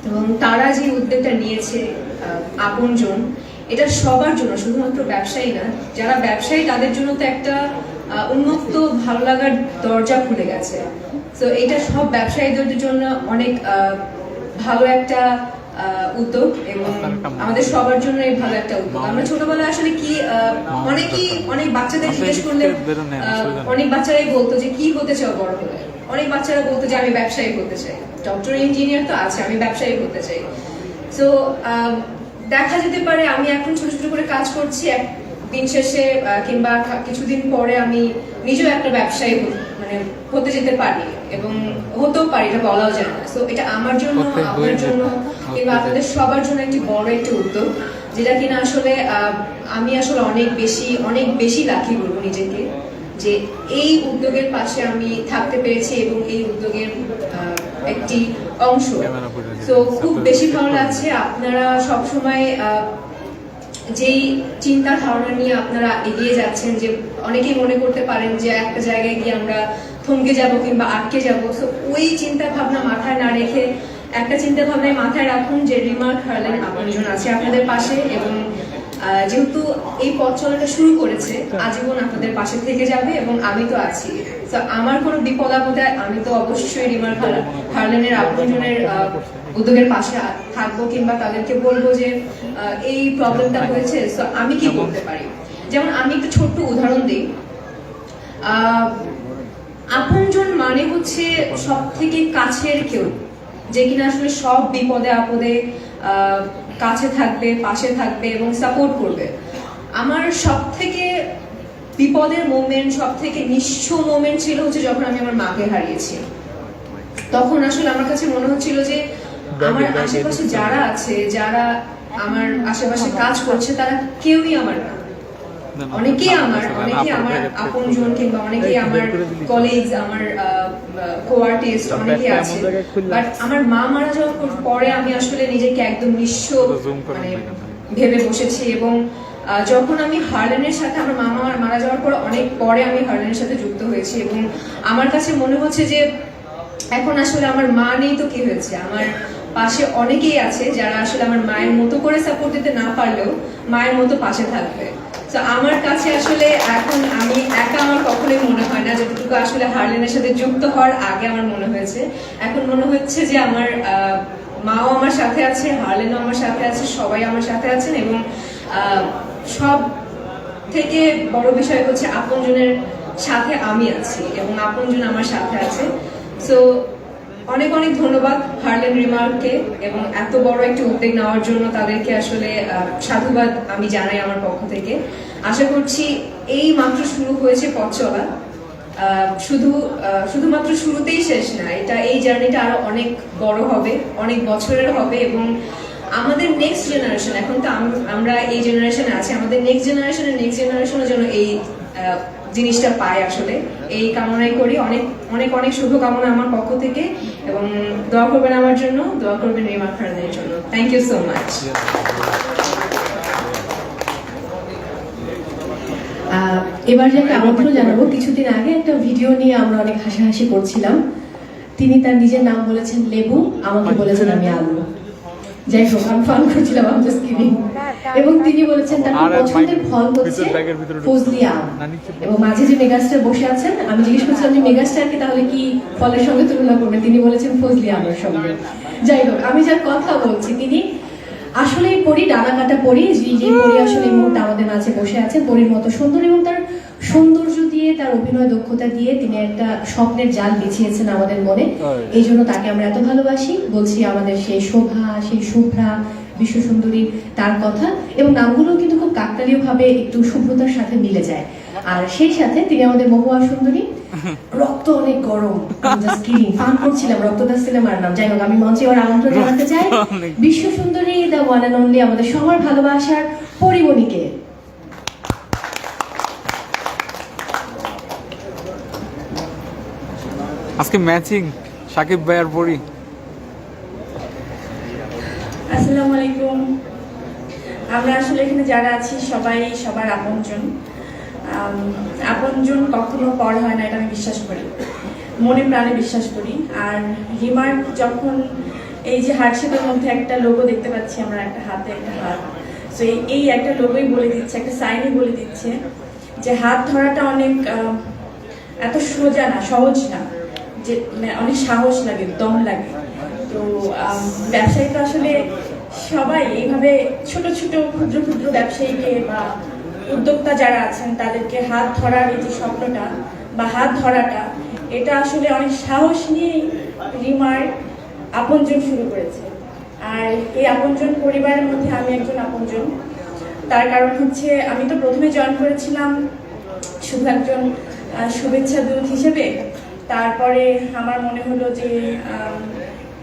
এবং তারা যে উদ্যোগটা নিয়েছে আপনজন, এটা সবার জন্য, শুধুমাত্র ব্যবসায়ী না, যারা ব্যবসায়ী তাদের জন্য তো একটা উন্মুক্ত ভালো লাগার দরজা খুলে গেছে। তো এটা সব ব্যবসায়ীদের জন্য অনেক ভালো একটা উদ্যোগ এবং আমাদের সবার জন্য এই ভালো একটা উদ্যোগ। আমরা ছোটবেলায় আসলে কি অনেক বাচ্চাদের জিজ্ঞেস করলে অনেক বাচ্চারাই বলতো যে কি হতে চাও বড় হলে, অনেক বাচ্চারা বলতো যে আমি ব্যবসায়ী হতে চাই, ডক্টর ইঞ্জিনিয়ার তো আছে, আমি ব্যবসায়ী হতে চাই। তো দেখা যেতে পারে আমি এখন ছোট ছোট করে কাজ করছি, দিন শেষে কিংবা কিছুদিন পরে আমি নিজেও একটা ব্যবসায়ী মানে হতে যেতে পারি এবং হতেও পারি, এটা বলাও যায় না। তো এটা আমার জন্য, আপনার জন্য কিংবা আপনাদের সবার জন্য একটি বড় একটা উদ্যোগ, যেটা কিনা আসলে আমি আসলে অনেক বেশি লাকি বলবো নিজেকে যে এই উদ্যোগের পাশে আমি থাকতে পেরেছি এবং এই উদ্যোগের একটি অংশ। তো খুব বেশি ভালো লাগছে। আপনারা সবসময় যেই চিন্তা ধারণা নিয়ে আপনারা এগিয়ে যাচ্ছেন, যে অনেকেই মনে করতে পারেন যে একটা জায়গায় গিয়ে আমরা থমকে যাব কিংবা আটকে যাব। তো ওই চিন্তা ভাবনা মাথায় না রেখে একটা চিন্তা ভাবনায় মাথায় রাখুন যে রিমার্ক হারলেন আপনজন আছে আপনাদের পাশে, এবং যেহেতু এই পথ চলাটা শুরু করেছে, আজীবন আপনাদের পাশে থেকে যাবে এবং আমি তো আছি। তো আমার কোনো বিপদ আপদে আমি তো অবশ্যই রিমার্ক হারলেনের আপনজনের উদ্যোগের পাশে থাকবো কিংবা তাদেরকে বলবো যে এই প্রবলেমটা হয়েছে, তো আমি কি করতে পারি। যেমন আমি একটা ছোট্ট উদাহরণ দিই, আপনজন মানে হচ্ছে সব থেকে কাছের কেউ, যে কিনা আসলে সব বিপদে আপদে কাছে থাকবে, পাশে থাকবে এবং সাপোর্ট করবে। আমার সব থেকে বিপদের মোমেন্ট, সব থেকে নিঃস্ব মোমেন্ট ছিল হচ্ছে যখন আমি আমার মাকে হারিয়েছি। তখন আসলে আমার কাছে মনে হচ্ছিল যে আমার আশেপাশে যারা আছে, যারা আমার আশেপাশে কাজ করছে, তারা কেউই আমার না। অনেকেই আমার আপনজন কিংবা অনেকেই আমার কলিগস, আমার কো-আর্টিস্ট অনেকেই আছে, বাট আমার মা মারা যাওয়ার পরে আমি আসলে নিজেকে একদম নিঃস্ব মানে ভেবে বসেছি। এবং যখন আমি হারলেনের সাথে, আমার মা মারা যাওয়ার পর অনেক পরে আমি হারলেনের সাথে যুক্ত হয়েছি এবং আমার কাছে মনে হচ্ছে যে এখন আসলে আমার মা নেই তো কি হয়েছে, আমার পাশে অনেকেই আছে যারা আসলে আমার মায়ের মতো করে সাপোর্ট দিতে না পারলেও মায়ের মতো পাশে থাকবে। তো আমার কাছে আসলে এখন আমি একা আমার কখনোই মনে হয় না, যতটুকু আসলে হারলেনের সাথে যুক্ত হওয়ার আগে আমার মনে হয়েছে। এখন মনে হচ্ছে যে আমার মাও আমার সাথে আছে, হারলেনও আমার সাথে আছে, সবাই আমার সাথে আছেন। এবং সব থেকে বড় বিষয় হচ্ছে আপনজনের সাথে আমি আছি এবং আপনজন আমার সাথে আছে। সো অনেক অনেক ধন্যবাদ হারলেন রিমার্ককে এবং এত বড় একটা উদ্যোগ নেওয়ার জন্য তাদেরকে আসলে সাধুবাদ আমি জানাই আমার পক্ষ থেকে। আশা করছি এই মাত্র শুরু হয়েছে পথ চলা, শুধুমাত্র শুরুতেই শেষ না, এই জার্নিটা আরো অনেক বড় হবে, অনেক বছরের হবে। এবং আমাদের নেক্সট জেনারেশন, এখন তো আমরা এই জেনারেশনে আছি, আমাদের নেক্সট জেনারেশনের জন্য এই জিনিসটা পাই আসলে, এই কামনাই করি। অনেক অনেক অনেক শুভকামনা আমার পক্ষ থেকে এবং দোয়া করবেন আমার জন্য, দোয়া করবেন রিমার্ক হারলেনের জন্য। Thank you so much. এবার যাকে আমন্ত্রণ জানাবো, কিছুদিন আগে একটা ভিডিও নিয়ে আমরা অনেক হাসাহাসি করছিলাম। তিনি তার নিজের নাম বলেছেন লেবু, আমাকে বলেছেন আমি আলু। যাই হোক, আমি ফান করছিলাম, আমি জাস্ট কিডিং। এবং তিনি বলেছেন তার খুব পছন্দের ফল হচ্ছে ফজলি আম। এবং মাঝে যে মেগাস্টার বসে আছেন, আমি জিজ্ঞেস করছিলাম যে মেগাস্টারকে তাহলে কি ফলের সঙ্গে তুলনা করবেন, তিনি বলেছেন ফজলি আমের সঙ্গে। যাই হোক, আমি যার কথা বলছি তিনি আসলে পরি, ডানা কাটা পরি, যে পরি আসলে এই মুহূর্তে আমাদের মাঝে বসে আছে, পরির মতো সুন্দর। এবং তার সৌন্দর্য দিয়ে, তার অভিনয় দক্ষতা দিয়ে তিনি একটা স্বপ্নের জাল বিছিয়েছেন আমাদের মনে। এই জন্য তাকে আমরা এত ভালোবাসি। বলছি আমাদের সেই শোভা, সেই শুভ্রা, বিশ্ব সুন্দরী, তার কথা। এবং নামগুলো কিন্তু খুব কাকতালীয় ভাবে একটু শুভ্রতার সাথে মিলে যায়। আর সেই সাথে তিনি আমাদের মহুয়া সুন্দরী, রক্ত অনেক গরম। ফান করছিলাম, রক্তদাস সিনেমার নাম। যাই হোক, আমি মঞ্চে ওর আমন্ত্রণ জানাতে চাই বিশ্ব সুন্দরী, দ্য ওয়ান অ্যান্ড অনলি, আমাদের সবার ভালোবাসার পরিমণিকে। আজকে ম্যাচিং সাকিব ভাই আর পরি। আসসালামু আলাইকুম। আমরা আসলে এখানে যারা আছি সবাই সবার আপনজন। আপনজন কখনো পর হয় না, এটা আমি বিশ্বাস করি, মনে প্রাণে বিশ্বাস করি। আর রিমার্ক যখন এই যে হার্টশেপের মধ্যে একটা লোগো দেখতে পাচ্ছি আমরা, একটা হাতে একটা হাত, তো এই একটা লোগোই বলে দিচ্ছে, একটা সাইনই বলে দিচ্ছে যে হাত ধরাটা অনেক এত সোজা না, সহজ না, যে অনেক সাহস লাগে, দম লাগে। তো ব্যবসায়ী তো আসলে সবাই এইভাবে ছোট ছোট ক্ষুদ্র ক্ষুদ্র ব্যবসায়ীকে বা উদ্যোক্তা যারা আছেন তাদেরকে হাত ধরার এই যে স্বপ্নটা বা হাত ধরাটা, এটা আসলে অনেক সাহস নিয়ে রিমার আপনজন শুরু করেছে। আর এই আপনজন পরিবারের মধ্যে আমি একজন আপনজন। তার কারণ হচ্ছে আমি তো প্রথমে জয়েন করেছিলাম শুধু একজন শুভেচ্ছা দূত হিসেবে। তারপরে আমার মনে হলো যে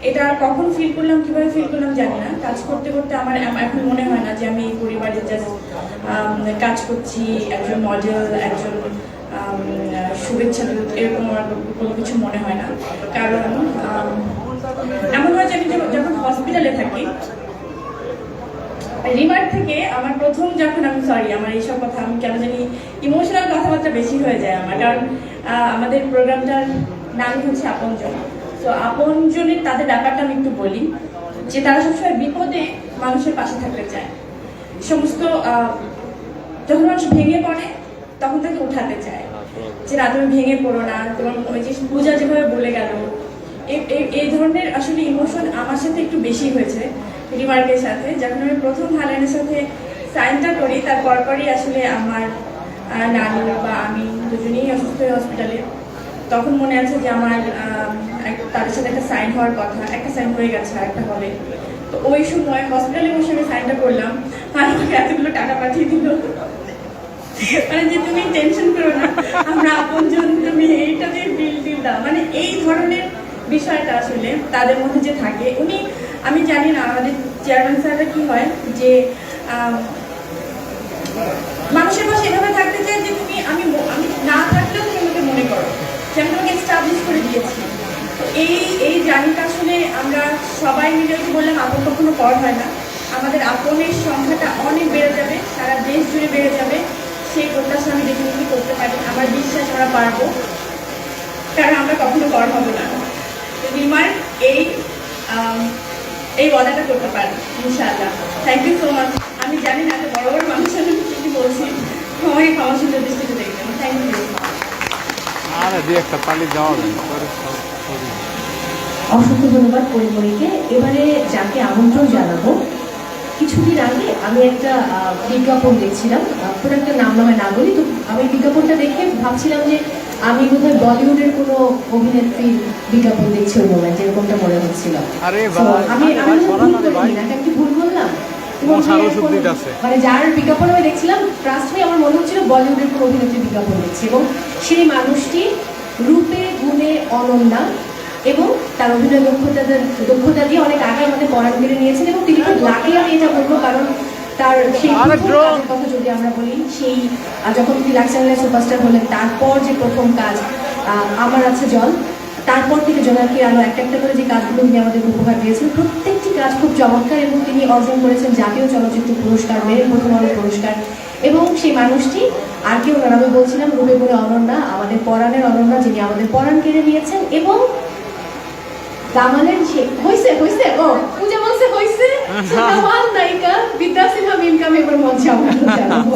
এটা কখন ফিল করলাম, কিভাবে ফিল করলাম জানি না, কাজ করতে করতে আমার এখন মনে হয় না যে আমি এই পরিবারে জাস্ট কাজ করছি, একজন মডেল, একজন শুভেচ্ছা দূত, এরকম আমার কোনো কিছু মনে হয় না। কারণ এমন হয় যে আমি যখন হসপিটালে থাকি, রিমার থেকে আমার প্রথম যখন আমি আমার এইসব কথা আমি কেন জানি ইমোশনাল কথাবার্তা বেশি হয়ে যায় আমার, কারণ আমাদের প্রোগ্রামটার নাম হচ্ছে আপনজন। তো আপনজনের তাদের ব্যাপারটা আমি একটু বলি যে তারা সবসময় বিপদে মানুষের পাশে থাকতে চায়। সমস্ত যখন মানুষ ভেঙে পড়ে তখন তাকে উঠাতে চায়, যে না তুমি ভেঙে পড়ো না, তোমার ওই যে পূজা যেভাবে বলে গেল, এই ধরনের আসলে ইমোশন আমার সাথে একটু বেশি হয়েছে রিমার্কের সাথে। যখন আমি প্রথম হালানের সাথে সাইনটা করি তার পরপরই আসলে আমার নানু বা আমি দুজনেই অসুস্থ হয়ে হসপিটালে। তখন মনে আছে যে আমার তাদের সাথে একটা সাইন হওয়ার কথা, একটা সাইন হয়ে গেছে আর একটা হবে। তো ওই সময় হসপিটালে বসে আমি সাইনটা করলাম, আর আমাকে এতগুলো টাকা পাঠিয়ে দিল, মানে যে তুমি টেনশন করো না, আমরা আপনজন, তুমি এইটাতে বিল টিল দাও। মানে এই ধরনের বিষয়টা আসলে তাদের মধ্যে যে থাকে, উনি আমি জানি না আমাদের চেয়ারম্যান স্যাররা কি হয় যে মানুষের পাশে এভাবে থাকতে চায় যে তুমি আমি না থাকলেও তুমি আমাকে মনে করো, যে আমি তোমাকে এস্টাবলিশ করে দিয়েছি। তো এই জার্নিটা আসলে আমরা সবাই মিলে বললাম আপন কখনো পর হয় না, আমাদের আপনের সংখ্যাটা অনেক বেড়ে যাবে, সারা দেশ জুড়ে বেড়ে যাবে, সেই প্রত্যাশা আমি ডেফিনেটলি করতে পারি। আমার বিশ্বাস আমরা পারবো, কারণ আমরা কখনো পর হব না। রিমার্ক এই ওয়াদাটা করতে পারি ইনশাআল্লাহ। Thank you so much. আমি জানি না এত বড় বড় মানুষের কি বলছি, আমাকে ক্ষমা সুন্দর দৃষ্টিতে দেখবেন। Thank you. অসংখ্য ধন্যবাদ পরিমণিকে। এবারে যাকে আমন্ত্রণ জানাবো, কিছুদিন আগে আমি একটা বিজ্ঞাপন দেখছিলাম, প্রোডাক্টের নাম নয় নাগরিক। তো আমি বিজ্ঞাপনটা দেখে ভাবছিলাম যে আমি বোধহয় বলিউডের কোনো অভিনেত্রীর বিজ্ঞাপন দেখছি ওই মোমেন্ট, যেরকমটা মনে হচ্ছিল। আমি ভুল বললাম, মানে যার বিজ্ঞাপন আমি দেখছিলাম ট্রাস্ট মি আমার মনে হচ্ছিল বলিউডের কোনো অভিনেত্রীর বিজ্ঞাপন দেখছি। এবং সেই মানুষটি রূপে গুণে অনন্যা এবং তার অভিনয় দক্ষতা দিয়ে অনেক আগে আমাদের পড়ান কেড়ে নিয়েছেন। এবং তিনি খুব লাকি, আমি এটা বলবো, কারণ তার সেই কথা যদি আমরা বলি, সেই যখন তিনি লাক্সারিয়া সুপারস্টার হলেন, তারপর যে প্রথম কাজ আমার আছে জল, তারপর থেকে জোনাকি আলো, একটা করে যে কাজগুলো তিনি আমাদের উপহার দিয়েছেন, প্রত্যেকটি কাজ খুব চমৎকার। এবং তিনি অর্জন করেছেন জাতীয় চলচ্চিত্র পুরস্কার, মেরিল প্রথম আলো পুরস্কার। এবং সেই মানুষটি আর কেউ না, আমি বলছিলাম রূপে গুণে অনন্যা, আমাদের পরাণের অনন্যা, যিনি আমাদের পরাণ কেড়ে নিয়েছেন। এবং দামানের হয়েছে হয়েছে ও পূজা বলছে হয়েছে দামান নায়িকা বিদ্যা সিনহা মিমকে আমি এবার মঞ্চে আমন্ত্রণ জানাবো।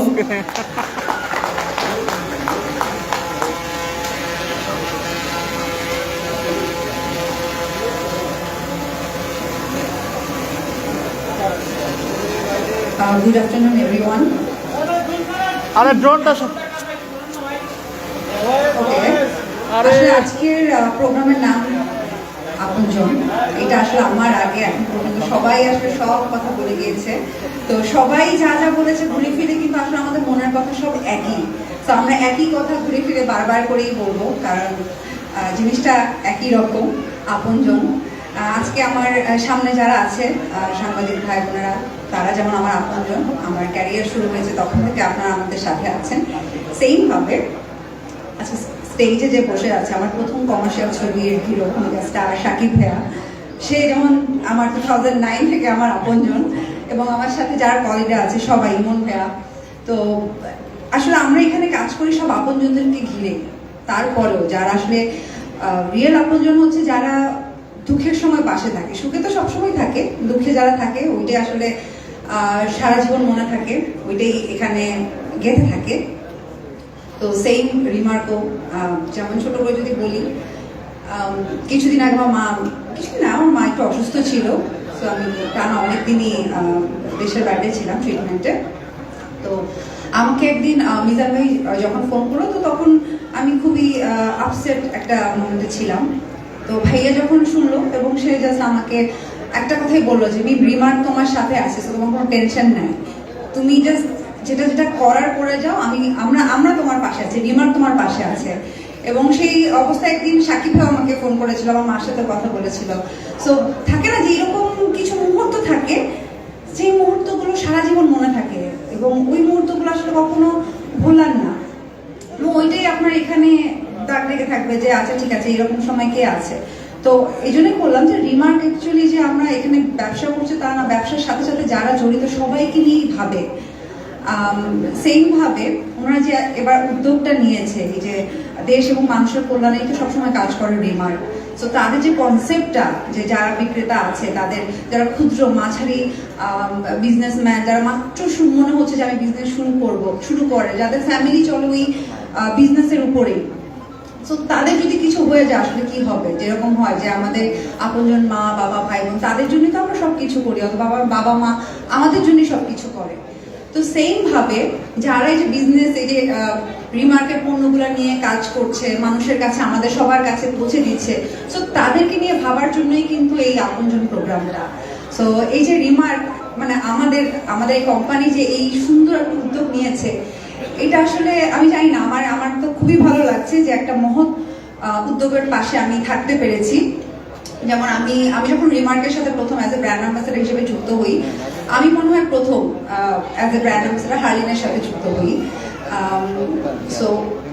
Good afternoon, everyone. আরে ড্রোনটা Okay. আরে আসলে আজকের প্রোগ্রামের নাম আপনজন। এটা আসলে আমার আগে এখন পর্যন্ত সবাই আসলে সব কথা বলে গিয়েছে। তো সবাই যা যা বলেছে ঘুরে ফিরে কিন্তু আসলে আমাদের মনের কথা সব একই। তো আমরা একই কথা ঘুরে ফিরে বারবার করেই বলবো, কারণ জিনিসটা একই রকম, আপনজন। আজকে আমার সামনে যারা আছে সাংবাদিক ভাই বোনেরা, তারা যেমন আমার আপনজন। আমার ক্যারিয়ার শুরু হয়েছে তখন থেকে আপনারা আমাদের সাথে আছেন। সেম ভাবে আচ্ছা, স্টেজে যে বসে আছে আমার প্রথম কমার্শিয়াল ছবির হিরো স্টার শাকিব ভাইয়া, সে যেমন আমার 2009 থেকে আমার আপনজন, এবং আমার সাথে যারা কলিগরা আছে সবাই, ইমন ভাইয়া। তো আসলে আমরা এখানে কাজ করি সব আপনজনদেরকে ঘিরে। তারপরেও যারা আসলে রিয়েল আপনজন হচ্ছে যারা দুঃখের সময় পাশে থাকে, সুখে তো সবসময় থাকে, দুঃখে যারা থাকে ওইটাই আসলে সারা জীবন মনে থাকে, ওইটাই এখানে গেঁথে থাকে। তো সেম রিমার্কও, যেমন ছোট করে যদি বলি, কিছুদিন আগে আমার মা একটু অসুস্থ ছিল। তো আমি টানা অনেকদিনই দেশের বাইরে ছিলাম ট্রিটমেন্টে। তো আমাকে একদিন মিজান ভাই যখন ফোন করলো, তো তখন আমি খুবই আপসেট একটা মোমেন্টে ছিলাম। তো ভাইয়া যখন শুনলো এবং সে জাস্ট আমাকে একটা কথাই বললো যে রিমার্ক তোমার সাথে আছে, তোমার কোনো টেনশন নাই, তুমি জাস্ট যেটা যেটা করার করে যাও, আমরা তোমার পাশে আছি, রিমার্ক তোমার পাশে আছে। এবং সেই অবস্থায় একদিন সাকিব ভাই আমাকে ফোন করেছিল, আমার মার সাথে কথা বলেছিল। সো থাকে না যে এরকম কিছু মুহূর্ত থাকে, সেই মুহূর্তগুলো সারা জীবন মনে থাকে এবং ওই মুহূর্তগুলো আসলে কখনো ভোলার না। এবং ওইটাই আপনার এখানে দাগ লেগে থাকবে যে আচ্ছা ঠিক আছে, এরকম সময় কে আছে। তো এই জন্যই বললাম যে রিমার্ক অ্যাকচুয়ালি যে আমরা এখানে ব্যবসা করছি তা না, ব্যবসার সাথে সাথে যারা জড়িত সবাইকে নিয়েই ভাবে। সেম ভাবে ওনারা যে এবার উদ্যোগটা নিয়েছে, এই যে দেশ এবং মানুষের কল্যাণে তো সবসময় কাজ করে রিমার্ক। তো তাদের যে কনসেপ্টটা, যে যারা বিক্রেতা আছে, তাদের যারা ক্ষুদ্র মাঝারি বিজনেসম্যান, যারা মাত্র মনে হচ্ছে যে আমি বিজনেস শুরু করে, যাদের ফ্যামিলি চলে ওই বিজনেসের উপরেই, তো তাদের যদি কিছু হয়ে যায় আসলে কি হবে। যেরকম হয় যে আমাদের আপনজন মা বাবা ভাই বোন, তাদের জন্যই তো আমরা সবকিছু করি, অথবা বাবা মা আমাদের জন্যই সবকিছু করে। তো সেম ভাবে যারা এই যে বিজনেস, এই যে রিমার্কের পণ্যগুলো নিয়ে কাজ করছে, মানুষের কাছে আমাদের সবার কাছে পৌঁছে দিচ্ছে, সো তাদেরকে নিয়ে ভাবার জন্যই কিন্তু এই আপনজন প্রোগ্রামটা। সো এই যে রিমার্ক মানে আমাদের এই কোম্পানি যে এই সুন্দর একটা উদ্যোগ নিয়েছে, এটা আসলে আমি জানি না, আমার তো খুবই ভালো লাগছে যে একটা মহৎ উদ্যোগের পাশে আমি থাকতে পেরেছি। যেমন আমি যখন রিমার্কের সাথে প্রথম অ্যাজ এ ব্র্যান্ড অ্যাম্বাসেডর হিসেবে যুক্ত হই, আমি মনে হয় প্রথম অ্যাজ এ ব্র্যান্ড অ্যাম্বাসেডর হার্লিনের সাথে যুক্ত হই। সো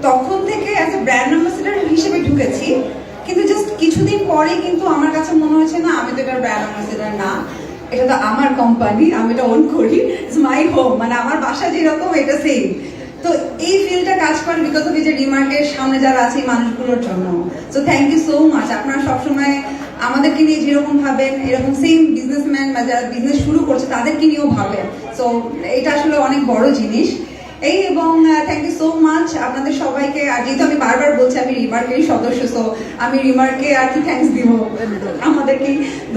তখন থেকে অ্যাজ এ ব্র্যান্ড অ্যাম্বাসেডর হিসেবে ঢুকেছি, কিন্তু জাস্ট কিছুদিন পরে কিন্তু আমার কাছে মনে হচ্ছে না, আমি তো এটার ব্র্যান্ড অ্যাম্বাসেডর না, এটা তো আমার কোম্পানি, আমি এটা ওন করি, ইটস মাই হোম, মানে আমার বাসা যেরকম এটা সেম। তো এই ফিল্ডটা কাজ করে বিকজ অফ এই যে রিমার্কের সামনে যারা আছে এই মানুষগুলোর জন্য। So thank you so much. আপনারা সবসময় আমাদেরকে নিয়ে যেরকম ভাবেন, এরকম সেম বিজনেসম্যান বা যারা বিজনেস শুরু করছে তাদেরকে নিয়েও ভাবেন। সো এটা আসলে অনেক বড় জিনিস এই। এবং থ্যাংক ইউ সো মাচ আপনাদের সবাইকে। আর যেহেতু আমি বারবার বলছি আমি রিমার্কেরই সদস্য, সো আমি রিমার্কে আর কি থ্যাংকস দিব, আমাদেরকে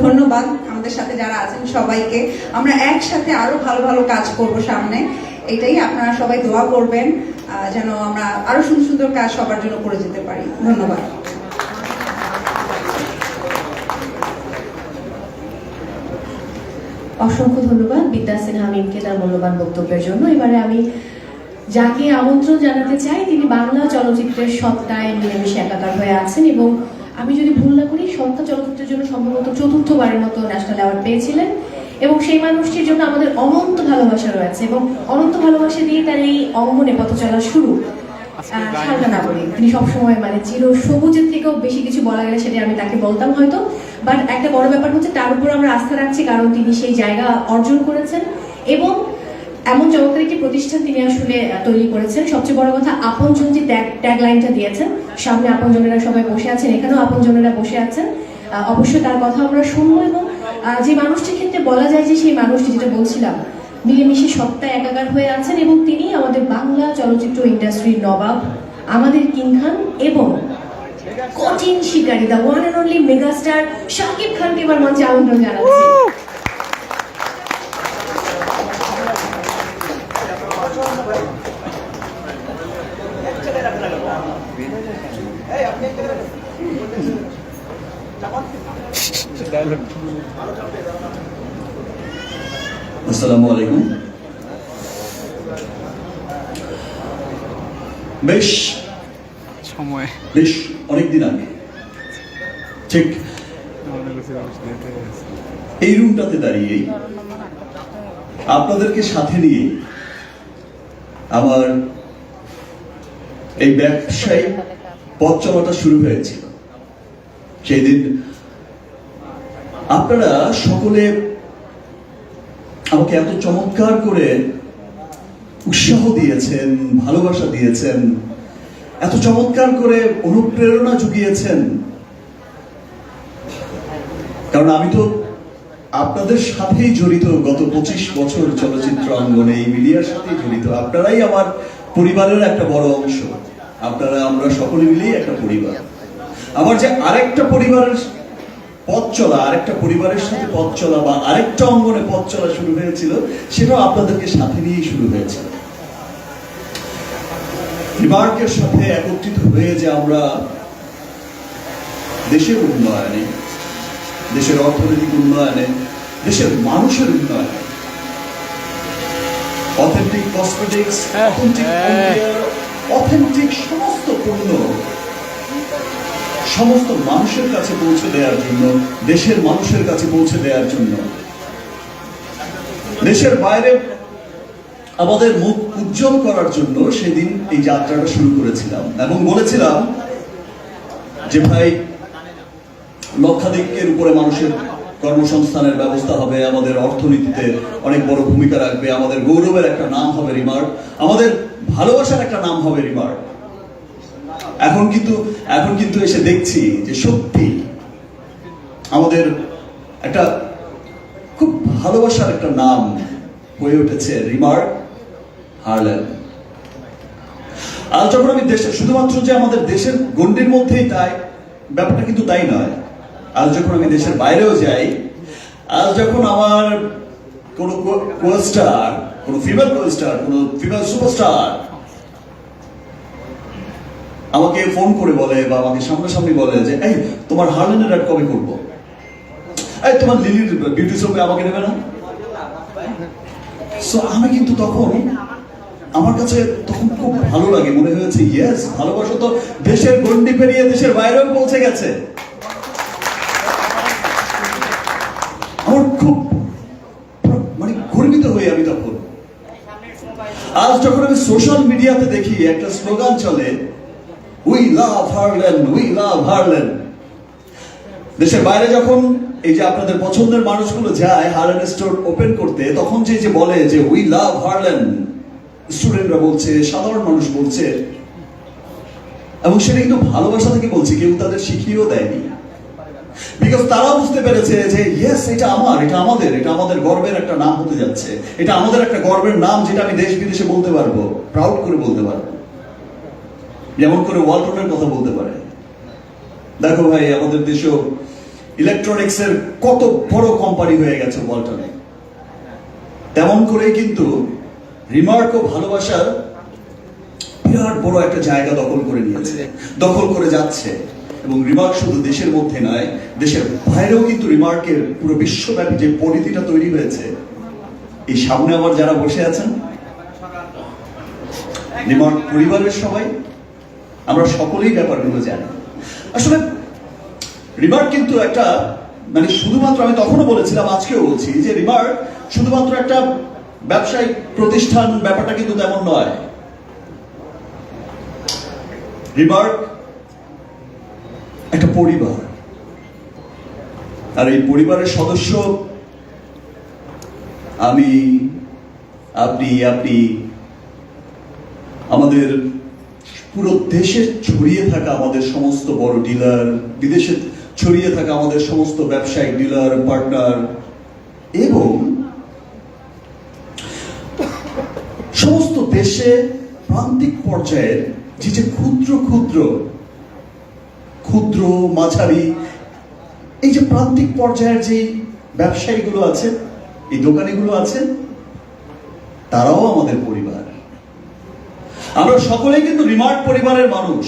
ধন্যবাদ। আমাদের সাথে যারা আছেন সবাইকে, আমরা একসাথে আরো ভালো ভালো কাজ করব সামনে। এটাই আপনারা সবাই দোয়া করবেন যেন আমরা আরো সুন্দর সুন্দর কাজ সবার জন্য করে যেতে পারি। ধন্যবাদ। অসংখ্য ধন্যবাদ বিদ্যা সিনহা মিমকে তার মূল্যবান বক্তব্যের জন্য। এবারে আমি যাকে আমন্ত্রণ জানাতে চাই, তিনি বাংলা চলচ্চিত্রের সত্তায় মিলেমিশে একাকার হয়ে আছেন এবং আমি যদি ভুল না করি সত্তা চলচ্চিত্রের জন্য সম্ভবত 4র্থবারের মতো ন্যাশনাল অ্যাওয়ার্ড পেয়েছিলেন। এবং সেই মানুষটির জন্য আমাদের অনন্ত ভালোবাসা রয়েছে এবং অনন্ত ভালোবাসা দিয়ে তার এই অঙ্গনে পথ চলা শুরু। সালমা নাগরিক, তিনি সবসময় মানে চির সবুজের থেকেও বেশি কিছু বলা গেলে সেটা আমি তাকে বলতাম হয়তো, বাট একটা বড় ব্যাপার হচ্ছে তার উপর আমরা আস্থা রাখছি কারণ তিনি সেই জায়গা অর্জন করেছেন এবং এমন চমৎকার একটি প্রতিষ্ঠান তিনি আসলে তৈরি করেছেন। সবচেয়ে বড় কথা, আপনজন যে ট্যাগ লাইনটা দিয়েছেন, সামনে আপনজনেরা সবাই বসে আছেন, এখানেও আপনজনেরা বসে আছেন। অবশ্যই তার কথা আমরা শুনবো এবং যে মানুষটির ক্ষেত্রে বলা যায় যে সেই মানুষটি, যেটা বলছিলাম, মিলেমিশে সবটা একাকার হয়ে আছেন এবং তিনি আমাদের বাংলা চলচ্চিত্র ইন্ডাস্ট্রির নবাব, আমাদের কিং খান এবং কঠিন শিকারী, the one and only megastar Shakib খানকে এবার মঞ্চে আমন্ত্রণ জানাচ্ছি। আসসালামু আলাইকুম। বেশ সময় অনেকদিন আগে ঠিক এই রুমটাতে দাঁড়িয়ে আপনাদেরকে সাথে নিয়ে আমার এই ব্যবসায়িক পথ চলাটা শুরু হয়েছিল। সেই দিন আপনারা সকলে আমাকে এত চমৎকার করে উৎসাহ দিয়েছেন, ভালোবাসা দিয়েছেন, এত চমৎকার করে অনুপ্রেরণা জুগিয়েছেন, কারণ আমি তো আপনাদের সাথেই জড়িত। গত 25 বছর চলচ্চিত্র অঙ্গনে এই মিডিয়ার সাথেই জড়িত। আপনারাই আমার পরিবারের একটা বড় অংশ। আপনারা, আমরা সকলে মিলেই একটা পরিবার। আমার যে আরেকটা পরিবারের পথ চলা, আরেকটা পরিবারের সাথে পথ চলা বা আরেকটা অঙ্গনে পথ চলা শুরু হয়েছিল, সেটাও আপনাদেরকে সাথে নিয়েই শুরু হয়েছিল। রিমার্কের সাথে একত্রিত হয়ে যে আমরা দেশের উন্নয়নে, দেশের অর্থনৈতিক উন্নয়নে, দেশের মানুষের উন্নয়নে, অথেন্টিক কসমেটিক্স, অথেন্টিক সমস্ত পণ্য সমস্ত মানুষের কাছে পৌঁছে দেওয়ার জন্য, দেশের মানুষের কাছে পৌঁছে দেওয়ার জন্য, দেশের বাইরে আমাদের মুখ উজ্জ্বল করার জন্য সেদিন এই যাত্রাটা শুরু করেছিলাম এবং বলেছিলাম যে ভাই, লক্ষাধিকের উপরে মানুষের কর্মসংস্থানের ব্যবস্থা হবে, আমাদের অর্থনীতিতে অনেক বড় ভূমিকা রাখবে, আমাদের গৌরবের একটা নাম হবে রিমার্ক, আমাদের ভালোবাসার একটা নাম হবে রিমার্ক। এখন কিন্তু এসে দেখছি যে সত্যি আমাদের একটা খুব ভালোবাসার একটা নাম হয়ে উঠেছে রিমার্ক হারল্যান্ড। আজ যখন আমি শুধুমাত্র যে আমাদের দেশের গণ্ডির মধ্যেই তাই ব্যাপারটা কিন্তু তাই নয়। আজ যখন আমি দেশের বাইরেও যাই, আজ যখন আমার কোনো কোস্টার, কোনো ফিমেল কোস্টার, কোনো ফিমেল সুপারস্টার আমাকে ফোন করে বলে বা আমাকে সামনাসামনি বলে যে এই তোমার হারল্যান্ডের অ্যাড কবে করবো, এই তোমার লিলির বিউটি শপে আমাকে নেবে না? সো আমি কিন্তু তখন, আমার কাছে তখন খুব ভালো লাগে, মনে হয়েছে ইয়েস, ভালোবাসা তো দেশের গণ্ডি পেরিয়ে দেশের বাইরেও পৌঁছে গেছে। আমার খুব মানে গর্বিত হই আমি তখন। আজ যখন আমি সোশ্যাল মিডিয়াতে দেখি একটা স্লোগান চলে, we love Harland, we love Harland. দেশের বাইরে যখন এই যে আপনাদের পছন্দের মানুষগুলো যায় হারল্যান্ড স্টোর ওপেন করতে, তখন যে বলে যে উই লাভ হারল্যান্ড, স্টুডেন্টরা বলছে, সাধারণ মানুষ বলছে, এবং সেটা কিন্তু ভালোবাসা থেকে বলছে, কেউ তাদের শিখিয়েও দেয়নি। বিকজ তারা বুঝতে পেরেছে যে ইয়েস, এটা আমার, এটা আমাদের, এটা আমাদের গর্বের একটা নাম হতে যাচ্ছে, এটা আমাদের একটা গর্বের নাম, যেটা আমি দেশ বিদেশে বলতে পারবো, প্রাউড করে বলতে পারবো, যেমন করে ওয়ালটনের কথা বলতে পারে। দেখো ভাই, আমাদের দেশেও ইলেকট্রনিক্স এর কত বড় কোম্পানি হয়ে গেছে ওয়ালটনে, তেমন করেই কিন্তু রিমার্কও ভালোবাসার বিরাট বড় একটা জায়গা দখল করে নিয়েছে, দখল করে যাচ্ছে। এবং রিমার্ক শুধু দেশের মধ্যে নয়, দেশের বাইরেও কিন্তু রিমার্কের পুরো বিশ্বব্যাপী যে পরিধিটা তৈরি হয়েছে, এই সামনে আমার যারা বসে আছেন রিমার্ক পরিবারের সবাই, আমরা সকলেই ব্যাপারগুলো জানি। আসলে রিমার্ক কিন্তু একটা, মানে শুধুমাত্র, আমি তখনও বলেছিলাম, আজকেও বলছি, যে রিমার্ক শুধুমাত্র একটা ব্যবসায়িক প্রতিষ্ঠান, ব্যাপারটা কিন্তু তেমন নয়। রিমার্ক একটা পরিবার, আর এই পরিবারের সদস্য আমি, আপনি, আমাদের পুরো দেশে ছড়িয়ে থাকা আমাদের সমস্ত বড় ডিলার, বিদেশে ছড়িয়ে থাকা আমাদের সমস্ত ব্যবসায়িক ডিলার পার্টনার এবং সমস্ত দেশে প্রান্তিক পর্যায়ের যে ক্ষুদ্র ক্ষুদ্র ক্ষুদ্র মাঝারি এই যে প্রান্তিক পর্যায়ের যে ব্যবসায়ীগুলো আছে, এই দোকানিগুলো আছে, তারাও আমাদের পরিবার। আমরা সকলেই কিন্তু রিমার্ট পরিবারের মানুষ।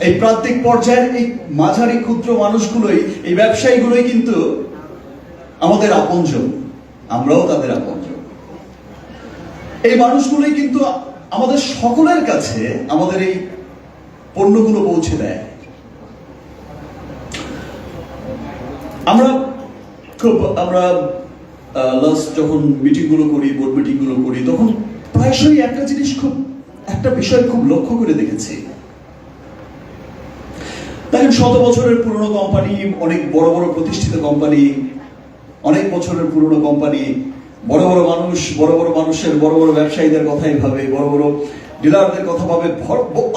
এই প্রান্তিক পর্যায়ের এই মাঝারি ক্ষুদ্র মানুষগুলোই, এই ব্যবসায়ীগুলোই কিন্তু আমাদের আপনজন, আমরাও তাদের আপনজন। এই মানুষগুলোই কিন্তু আমাদের সকলের কাছে আমাদের এই পণ্যগুলো পৌঁছে দেয়। আমরা লাস্ট যখন মিটিংগুলো করি, বোর্ড মিটিংগুলো করি, তখন প্রায়শই একটা বিষয় খুব লক্ষ্য করে দেখেছি। দেখেন, 100 বছরের পুরনো কোম্পানি, অনেক বড় বড় প্রতিষ্ঠিত কোম্পানি, অনেক বছরের পুরনো কোম্পানি, বড় বড় মানুষ, বড় বড় মানুষের, বড় বড় ব্যবসায়ীদের কথাই ভাবে, বড় বড় ডিলারদের কথা ভাবে,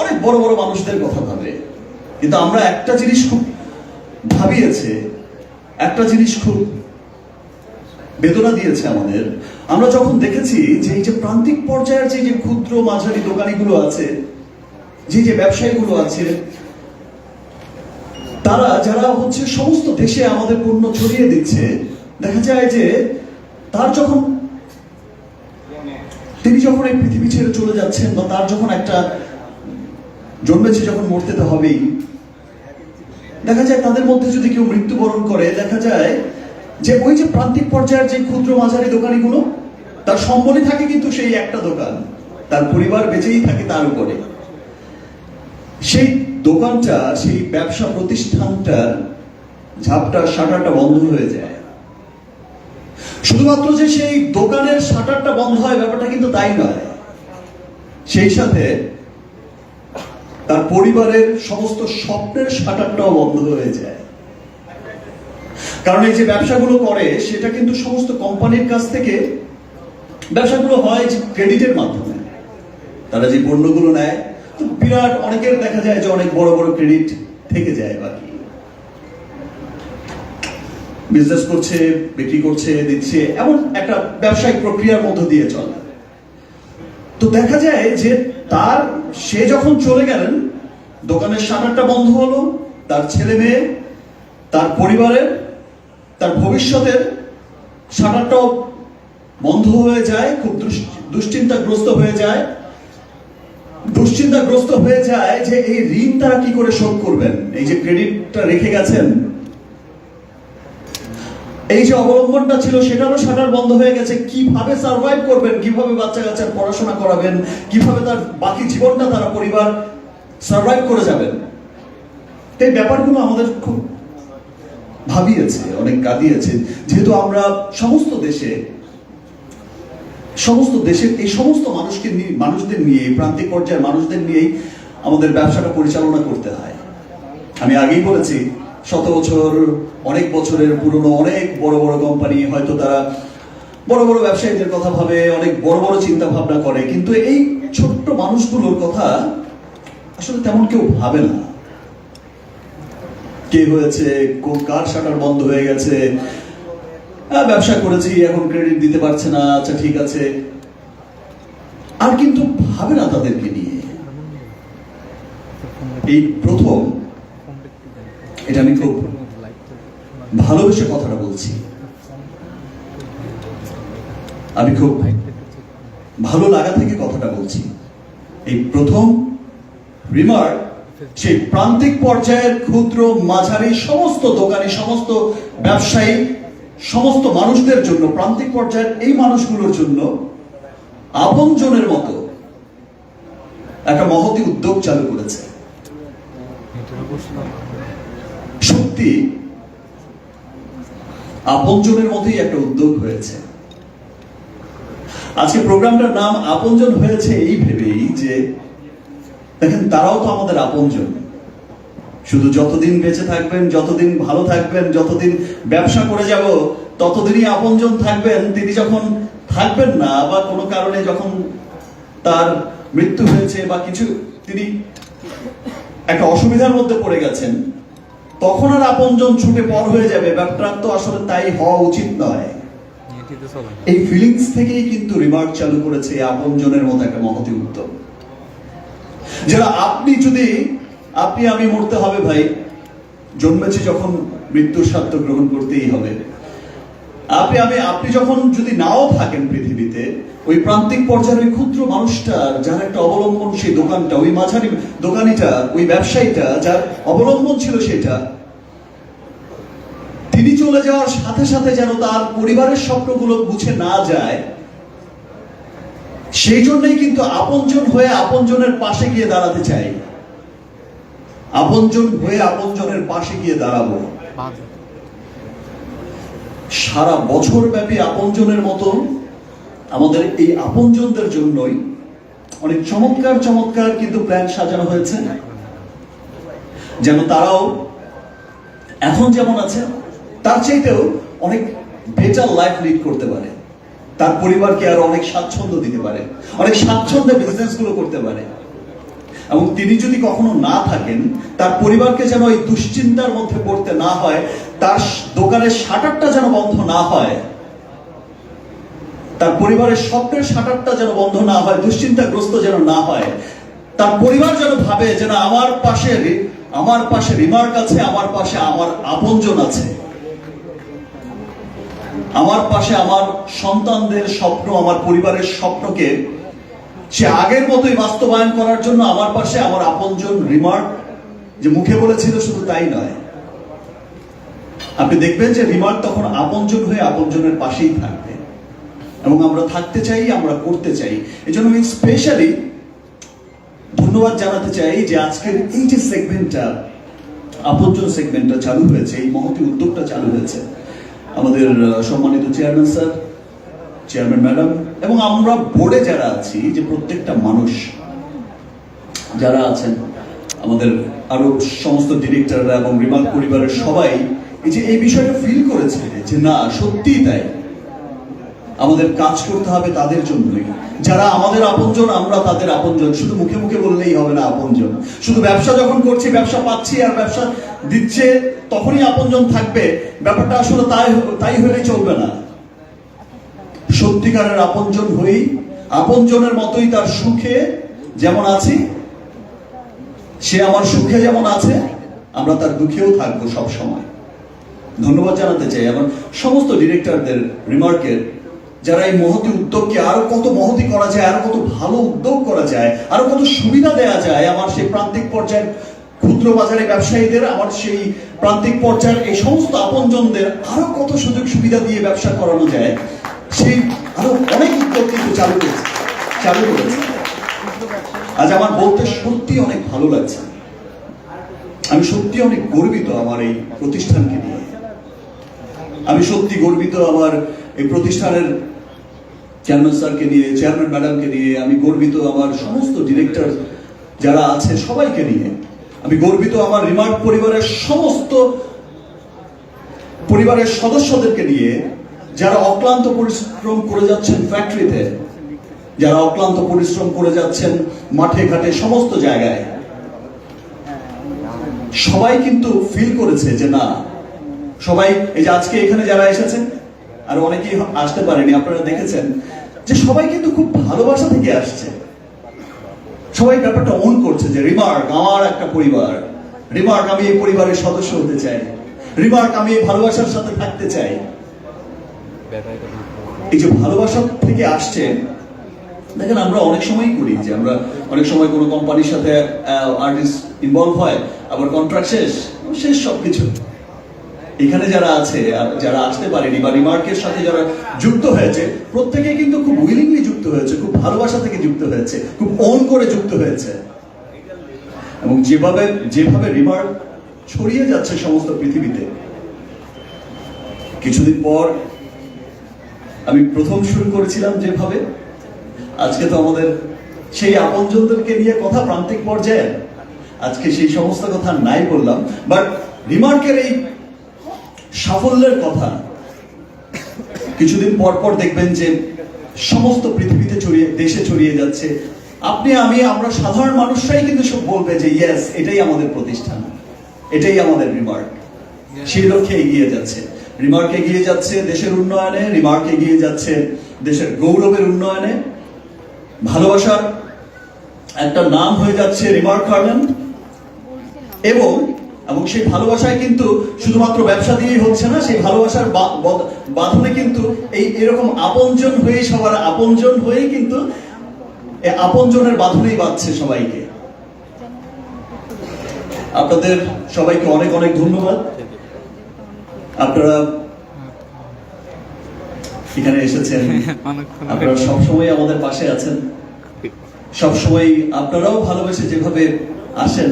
অনেক বড় বড় মানুষদের কথা ভাবে। কিন্তু আমরা একটা জিনিস খুব ভাবিয়েছে, একটা জিনিস খুব বেদনা দিয়েছে আমাদের। আমরা যখন দেখেছি যে এই যে প্রান্তিক পর্যায়ের যে ক্ষুদ্র মাঝারি দোকানিগুলো আছে, যে ব্যবসায়ীগুলো আছে, তারা যারা হচ্ছে সমস্ত দেশে আমাদের পণ্য ছড়িয়ে দিচ্ছে, দেখা যায় যে তিনি যখন এই পৃথিবী ছেড়ে চলে যাচ্ছেন, বা তার যখন একটা জন্মেছে, যখন মরতে তো হবেই, দেখা যায় তাদের মধ্যে যদি কেউ মৃত্যুবরণ করে, দেখা যায় যে ওই যে প্রান্তিক পর্যায়ের যে ক্ষুদ্র মাঝারি দোকানিগুলো, তার সম্বলই থাকে কিন্তু সেই একটা দোকান, তার পরিবার বেঁচেই থাকে তার উপরে। সেই দোকানটা, সেই ব্যবসা প্রতিষ্ঠানটার শাটারটা বন্ধ হয়ে যায়। শুধুমাত্র যে সেই দোকানের শাটারটা বন্ধ হয়, ব্যাপারটা কিন্তু তাই নয়, সেই সাথে তার পরিবারের সমস্ত স্বপ্নের শাটারটাও বন্ধ হয়ে যায়। কারণ এই যে ব্যবসাগুলো করে, সেটা কিন্তু সমস্ত কোম্পানির কাছ থেকে ব্যবসাগুলো হয় যে ক্রেডিটের মাধ্যমে। তারা যে পণ্যগুলো নেয়, তো বিরাট অনেকের দেখা যায় যে অনেক বড় বড় ক্রেডিট থেকে যায়, বাকি বিজনেস করছে, বিক্রি করছে, দিচ্ছে, এমন একটা ব্যবসায়িক প্রক্রিয়ার মধ্য দিয়ে চলে। তো দেখা যায় যে সে যখন চলে গেলেন, দোকানের শাটারটা বন্ধ হলো, তার ছেলে মেয়ে, তার পরিবারের, তার ভবিষ্যতের শাটারটাও বন্ধ হয়ে যায়। খুব দুশ্চিন্তাগ্রস্ত হয়ে যায় যে এই ঋণ তারা কি করে শোধ করবেন। এই যে ক্রেডিটটা রেখে গেছেন, এই যে অবলম্বনটা ছিল, সেটারও শাটার বন্ধ হয়ে গেছে। কিভাবে সার্ভাইভ করবেন, কিভাবে বাচ্চা কাচ্চার পড়াশোনা করাবেন, কিভাবে তার বাকি জীবনটা তারা পরিবার সার্ভাইভ করে যাবেন। এই ব্যাপারগুলো আমাদের খুব ভাবিয়েছে, অনেক কাঁদিয়েছে। যেহেতু আমরা সমস্ত দেশের এই সমস্ত মানুষদের নিয়ে, প্রান্তিক পর্যায়ের মানুষদের নিয়েই আমাদের ব্যবসাটা পরিচালনা করতে হয়। আমি আগেই বলেছি, 100 বছর, অনেক বছরের পুরনো অনেক বড় বড় কোম্পানি, হয়তো তারা বড় বড় ব্যবসায়ীদের কথা ভাবে, অনেক বড় বড় চিন্তা ভাবনা করে, কিন্তু এই ছোট্ট মানুষগুলোর কথা আসলে তেমন কেউ ভাবে না। কে হয়েছে, কার শাটার বন্ধ হয়ে গেছে, ব্যবসা করেছি, এখন ক্রেডিট দিতে পারছে না, আচ্ছা ঠিক আছে, আর কিন্তু ভাবে না তাদেরকে নিয়ে। এই প্রথম, এটা আমি খুব ভালোবেসে কথাটা বলছি, আমি খুব ভালো লাগা থেকে কথাটা বলছি। এই প্রথম রিমার্ক সেই প্রান্তিক পর্যায়ের ক্ষুদ্র মাঝারি সমস্ত দোকানি, সমস্ত ব্যবসায়ী, সমস্ত মানুষদের জন্য, প্রান্তিক পর্যায়ের এই মানুষগুলোর জন্য আপনজনের মতো একটা মহতি উদ্যোগ চালু করেছে। সত্যি আপনজনের মতোই একটা উদ্যোগ হয়েছে। আজকে প্রোগ্রামটার নাম আপনজন হয়েছে এই ভেবেই যে দেখেন, তারাও তো আমাদের আপনজন। শুধু যতদিন বেঁচে থাকবেন, যতদিন ভালো থাকবেন, যতদিন ব্যবসা করে যাব, ততদিনই আপনজন থাকবেন। তিনি যখন থাকবেন না, বা কোনো কারণে যখন তার মৃত্যু হয়েছে বা কিছু, তিনি একটা অসুবিধার মধ্যে পড়ে গেছেন, তখন আর আপনজন ছুটে পর হয়ে যাবে, ব্যাপারটা তো আসলে তাই হওয়া উচিত নয়। এই ফিলিংস থেকেই কিন্তু রিমার্ক চালু করেছে আপনজনের মতো একটা মহতি উদ্যোগ। যারা আপনি আমি মরতে হবে ভাই, জন্মেছি যখন মৃত্যুর স্বার্থ গ্রহণ করতেই হবে। আপনি যখন যদি নাও থাকেন পৃথিবীতে, ওই প্রান্তিক পর্যায়ের ওই ক্ষুদ্র মানুষটা যার একটা অবলম্বন, সেই দোকানটা, ওই মাঝারি দোকানিটা, ওই ব্যবসায়ীটা যার অবলম্বন ছিল সেটা, তিনি চলে যাওয়ার সাথে সাথে যেন তার পরিবারের স্বপ্নগুলো মুছে না যায়, সেই জন্যই কিন্তু আপনজন হয়ে আপনজনের পাশে গিয়ে দাঁড়াতে চাই। আপনজন হয়ে আপনজনের পাশে গিয়ে দাঁড়াবো। সারা বছর ব্যাপী আপনজনের মতো আমাদের এই আপনজনদের জন্যই অনেক চমৎকার চমৎকার কিন্তু প্ল্যান সাজানো হয়েছে, যেন তারাও এখন যেমন আছে তার চাইতেও অনেক বেটার লাইফ লিড করতে পারে, তার পরিবারকে আরো অনেক স্বাচ্ছন্দ্য দিতে পারে, অনেক স্বাচ্ছন্দ্যে বিজনেস গুলো করতে পারে। এবং তিনি যদি কখনো না থাকেন, তার পরিবারকে যেন এই দুশ্চিন্তার মধ্যে পড়তে না হয়, তার দোকানের শাটারটা যেন বন্ধ না হয়, তার পরিবারের স্বপ্নের শাটারটা যেন বন্ধ না হয়, দুশ্চিন্তাগ্রস্ত যেন না হয়। তার পরিবার যেন ভাবে যেন আমার পাশে রিমার্ক আছে, আমার পাশে আমার আপনজন আছে, আমার পাশে আমার সন্তানদের স্বপ্ন, আমার পরিবারের স্বপ্নকে সে আগের মতোই বাস্তবায়ন করার জন্য আমার পাশে আমার আপনজন রিমার্ক যে মুখে বলেছিল শুধু তাই নয়, আপনি দেখবেন যে রিমার্ক তখন আপনজন হয়ে আপনজনের পাশেই থাকবে। এবং আমরা থাকতে চাই, আমরা করতে চাই। এই জন্য আমি স্পেশালি ধন্যবাদ জানাতে চাই যে আজকের এই যে সেগমেন্টটা, আপনজন সেগমেন্টটা চালু হয়েছে, এই মহতি উদ্যোগটা চালু হয়েছে, আমাদের সম্মানিত চেয়ারম্যান স্যার, চেয়ারম্যান ম্যাডাম এবং আমরা বোর্ডে যারা আছি, যে প্রত্যেকটা মানুষ যারা আছেন, আমাদের আরো সমস্ত ডিরেক্টররা এবং রিমার্ক পরিবারের সবাই এই বিষয়টা ফিল করেছে যে না, সত্যিই তাই, আমাদের কাজ করতে হবে তাদের জন্যই, যারা আমাদের আপনজন, আমরা তাদের আপনজন। শুধু মুখে মুখে বললেই হবে না আপনজন, শুধু ব্যবসা যখন করছি, ব্যবসা পাচ্ছি আর ব্যবসা দিচ্ছে তখনই আপনজন থাকবে, ব্যাপারটা আসলে তাই হলেই চলবে না। সত্যিকারের আপনজন হই, আপনজনের মতোই তার সুখে যেমন আছি, সে আমার সুখে যেমন আছে, আমরা তার দুঃখেও থাকবো সব সময়। ধন্যবাদ জানাতে চাই আমার সমস্ত ডিরেক্টরদের, রিমার্কের, যারা এই মহতি উদ্যোগকে আরো কত মহতি করা যায়, আরো কত ভালো উদ্যোগ করা যায়, আরো কত সুবিধা দেওয়া যায় আমার সেই প্রান্তিক পর্যায়ের ক্ষুদ্র বাজারে ব্যবসায়ীদের, আমার সেই প্রান্তিক পর্যায়ের এই সমস্ত আপনজনদের আরো কত সুযোগ সুবিধা দিয়ে ব্যবসা করানো যায়, সেই আরো অনেক উদ্যোগ কিন্তু চালু করেছে। আজ আমার বলতে সত্যি অনেক ভালো লাগছে, আমি সত্যি অনেক গর্বিত আমার এই প্রতিষ্ঠানকে নিয়ে, আমি সত্যি গর্বিত আমার এই প্রতিষ্ঠানের চেয়ারম্যান স্যারকে নিয়ে, চেয়ারম্যান ম্যাডামকে নিয়ে, আমি গর্বিত আমার সমস্ত ডিরেক্টর যারা আছে সবাইকে নিয়ে, আমি গর্বিত আমার রিমার্ক পরিবারের সমস্ত পরিবারের সদস্যদেরকে নিয়ে, যারা অক্লান্ত পরিশ্রম করে যাচ্ছেন ফ্যাক্টরিতে, যারা অক্লান্ত পরিশ্রম করে যাচ্ছেন মাঠে ঘাটে সমস্ত জায়গায়। সবাই কিন্তু ফিল করেছে যে না, সবাই এই যে আজকে এখানে যারা এসেছেন আর অনেকেই আসতে পারেনি, আপনারা দেখেছেন যে সবাই কিন্তু খুব ভালোবাসা থেকে আসছে। সবাই ব্যাপারটা অন করছে যে রিমার্ক আমার একটা পরিবার, রিমার্ক আমি এই পরিবারের সদস্য হতে চাই, রিমার্ক আমি এই ভালোবাসার সাথে থাকতে চাই। এই যে ভালোবাসা থেকে আসছে, দেখেন আমরা অনেক সময় করি যে আমরা অনেক সময় কোনো কোম্পানির সাথে আর্টিস্ট ইনভলভ হয়, আবার কন্ট্রাক্ট শেষ সবকিছু। এখানে যারা আছে, যারা আসতে পারেনি বা রিমার্কের সাথে যারা যুক্ত হয়েছে, প্রত্যেকে কিন্তু খুব উইলিংলি যুক্ত হয়েছে, খুব ভালোবাসা থেকে যুক্ত হয়েছে, খুব অন করে যুক্ত হয়েছে। এবং যেভাবে রিমার্ক ছড়িয়ে যাচ্ছে সমস্ত পৃথিবীতে, কিছুদিন পর আমি প্রথম শুরু করেছিলাম যেভাবে, আজকে তো আমাদের সেই আপনজনদেরকে নিয়ে কথা প্রান্তিক পর্যায়ে, আজকে সেই সমস্ত কথা নাই বললাম, বাট রিমার্কের এই সাফল্যের কথা কিছুদিন পর পর দেখবেন যে সমস্ত পৃথিবীতে দেশে ছড়িয়ে যাচ্ছে। আপনি আমি আমরা সাধারণ মানুষরাই কিন্তু সব বলবে যে ইয়েস, এটাই আমাদের প্রতিষ্ঠান। এটাই আমাদের রিমার্ক। সেই লক্ষ্যে এগিয়ে যাচ্ছে রিমার্ক, এগিয়ে যাচ্ছে দেশের উন্নয়নে, রিমার্ক এগিয়ে যাচ্ছে দেশের গৌরবের উন্নয়নে। ভালোবাসার একটা নাম হয়ে যাচ্ছে রিমার্ক হার্লেন, এবং সেই ভালোবাসায় কিন্তু শুধুমাত্র ব্যবসা দিয়েই হচ্ছে না, সেই ভালোবাসার বাঁধনে কিন্তু এরকম আপনজন হয়ে, সবার আপনজন হয়েই কিন্তু আপনজনের বাঁধনেই বাঁধছে সবাইকে। আপনাদের সবাইকে অনেক অনেক ধন্যবাদ। আপনারা এখানে এসেছেন, আপনারা সবসময় আমাদের পাশে আছেন, সবসময় আপনারাও ভালোবেসে যেভাবে আসেন,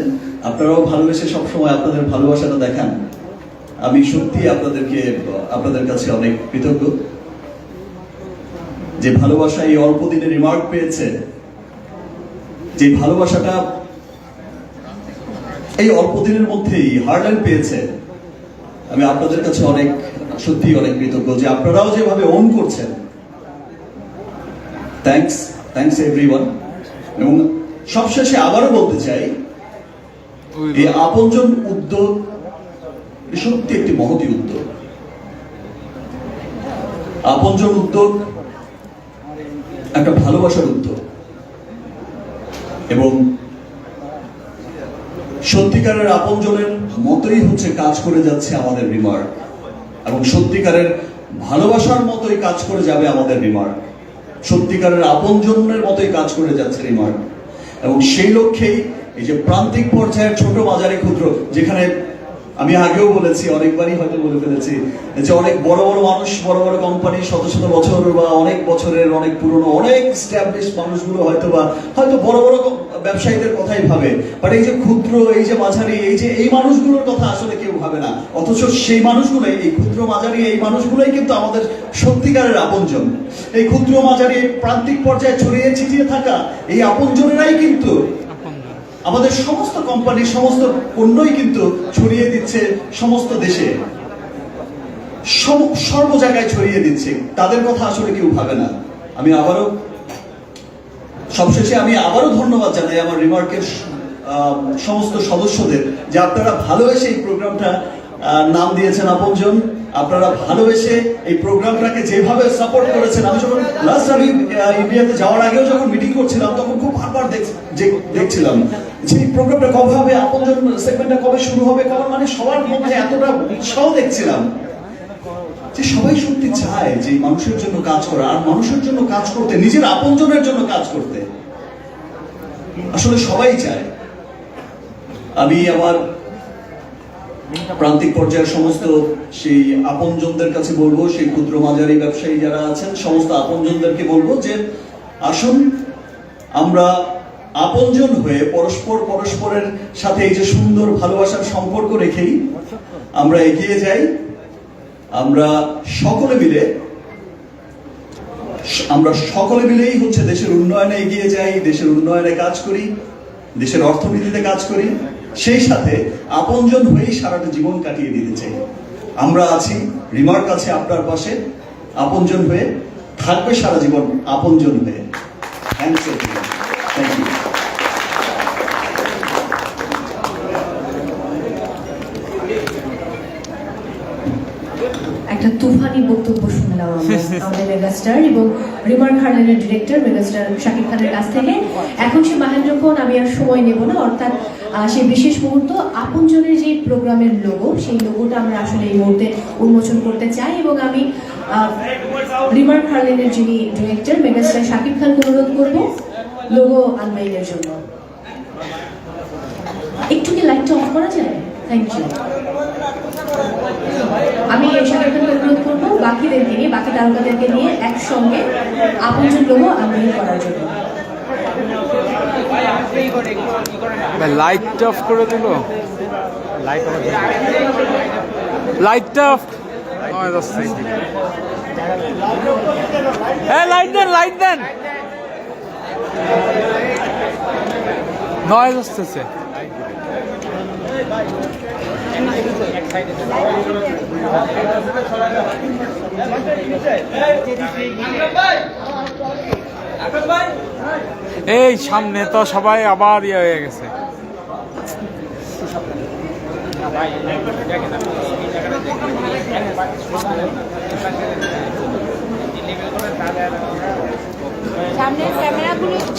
আপনারাও ভালোবেসে সবসময় আপনাদের ভালোবাসাটা দেখান। আমি সত্যি আপনাদের কাছে অনেক কৃতজ্ঞ যে ভালোবাসা এই অল্প দিনে রিমার্ক পেয়েছে, যে ভালোবাসাটা এই অল্প দিনের মধ্যেই হার্লেন পেয়েছে। আমি আপনাদের কাছে সত্যি অনেক কৃতজ্ঞ যে আপনারাও যেভাবে ওন করছেন। Thanks everyone. এবং সবশেষে আবারও বলতে চাই, এই আপনজন উদ্যোগ সত্যি একটি মহতী উদ্যোগ। আপনজন উদ্যোগ একটা ভালোবাসার উদ্যোগ, এবং সত্যিকারের আপনজনের মতোই হচ্ছে কাজ করে যাচ্ছে আমাদের রিমার্ক, এবং সত্যিকারের ভালোবাসার মতোই কাজ করে যাবে আমাদের রিমার্ক, সত্যিকারের আপনজনের মতোই কাজ করে যাচ্ছে রিমার্ক। এবং সেই লক্ষ্যেই এই যে প্রান্তিক পর্যায়ের ছোট মাঝারি ক্ষুদ্র, যেখানে আমি আগেও বলেছি, অনেকবারই হয়তো বলে ফেলেছি, যে অনেক বড় বড় মানুষ, বড় বড় কোম্পানি, শত শত বছর বা অনেক বছরের, অনেক পুরনো, অনেক এস্টাবলিশ মানুষগুলো হয়তো বড় বড় ব্যবসায়ীদের কথাই ভাবে, বাট এই যে ক্ষুদ্র, এই যে মাঝারি, এই মানুষগুলোর কথা আসলে কেউ ভাবে না। অথচ সেই মানুষগুলোই, এই ক্ষুদ্র মাঝারি এই মানুষগুলোই কিন্তু আমাদের সত্যিকারের আপনজন। এই ক্ষুদ্র মাঝারি প্রান্তিক পর্যায়ে ছড়িয়ে ছিটিয়ে থাকা এই আপনজনেরাই কিন্তু আমাদের সমস্ত কোম্পানি, সমস্ত পণ্যই কিন্তু ছড়িয়ে দিচ্ছে সমস্ত দেশে, সর্ব জায়গায় ছড়িয়ে দিচ্ছে। তাদের কথা আসলে কেউ ভাবে না। সবশেষে আমি আবারও ধন্যবাদ জানাই আমার রিমার্কের সমস্ত সদস্যদের, যে আপনারা ভালোবেসে এই প্রোগ্রামটা নাম দিয়েছেন আপনজন। আপনারা ভালোবেসে এই প্রোগ্রামটাকে যেভাবে সাপোর্ট করেছেন, আমি যখন লাস্ট ইন্ডিয়াতে যাওয়ার আগেও যখন মিটিং করছিলাম, তখন খুব বারবার দেখছিলাম যে এই প্রোগ্রামটা কবে হবে, আপনজন সেগমেন্টটা কবে শুরু হবে, কারণ মানে সবার মধ্যে এতটা উৎসাহ দেখছিলাম যে সবাই সত্যি চায় যে মানুষের জন্য কাজ করা, আর মানুষের জন্য কাজ করতে, নিজের আপনজনের জন্য কাজ করতে আসলে সবাই চায়। আমি আমার প্রান্তিক পর্যায়ের সমস্ত সেই আপনজনদের কাছে বলবো, সেই ক্ষুদ্র মাঝারি ব্যবসায়ী যারা আছেন, সমস্ত আপনজনদেরকে বলবো যে আসুন আমরা আপনজন হয়ে পরস্পরের সাথে এই যে সুন্দর ভালোবাসার সম্পর্ক রেখেই আমরা এগিয়ে যাই। আমরা সকলে মিলেই হচ্ছে দেশের উন্নয়নে এগিয়ে যাই, দেশের উন্নয়নে কাজ করি, দেশের অর্থনীতিতে কাজ করি, সেই সাথে আপনজন হয়েই সারাটা জীবন কাটিয়ে দিতে চাই। আমরা আছি, রিমার্ক আছে আপনার পাশে, আপনজন হয়ে থাকবে সারা জীবন, আপনজন হয়ে। Thank you. একটা তুফানি বক্তব্য শুনলাম আমরা আমাদের মেগাস্টার এবং রিমার্ক হার্লেনের ডিরেক্টর মেগাস্টার শাকিব খানের কাছ থেকে। এখন সে মাহেন্দ্রক্ষণ আমি আর সময় নেব না, অর্থাৎ সেই বিশেষ মুহূর্ত আপনজনের যে প্রোগ্রামের লোগো, সেই লোগোটা আমরা আসলে এই মুহূর্তে উন্মোচন করতে চাই। এবং আমি রিমার্ক হার্লেনের যিনি ডিরেক্টর মেগাস্টার শাকিব খানকে অনুরোধ করব লোগো আনবাইনের জন্য। একটু কি লাইটটা অফ করা যায়? Thank you. আমি শাকিব খানকে অনুরোধ করবো বাকিদেরকে নিয়ে, বাকি তারকাদেরকে নিয়ে একসঙ্গে আপনজন লোগো আনবাইন করার জন্য। লাইটটা অফ করে দিল, লাইটটা অফ, লাইট দেন, নয়েজ আসতেছে। এই সামনে তো সবাই আবার ইয়ে হয়ে গেছে।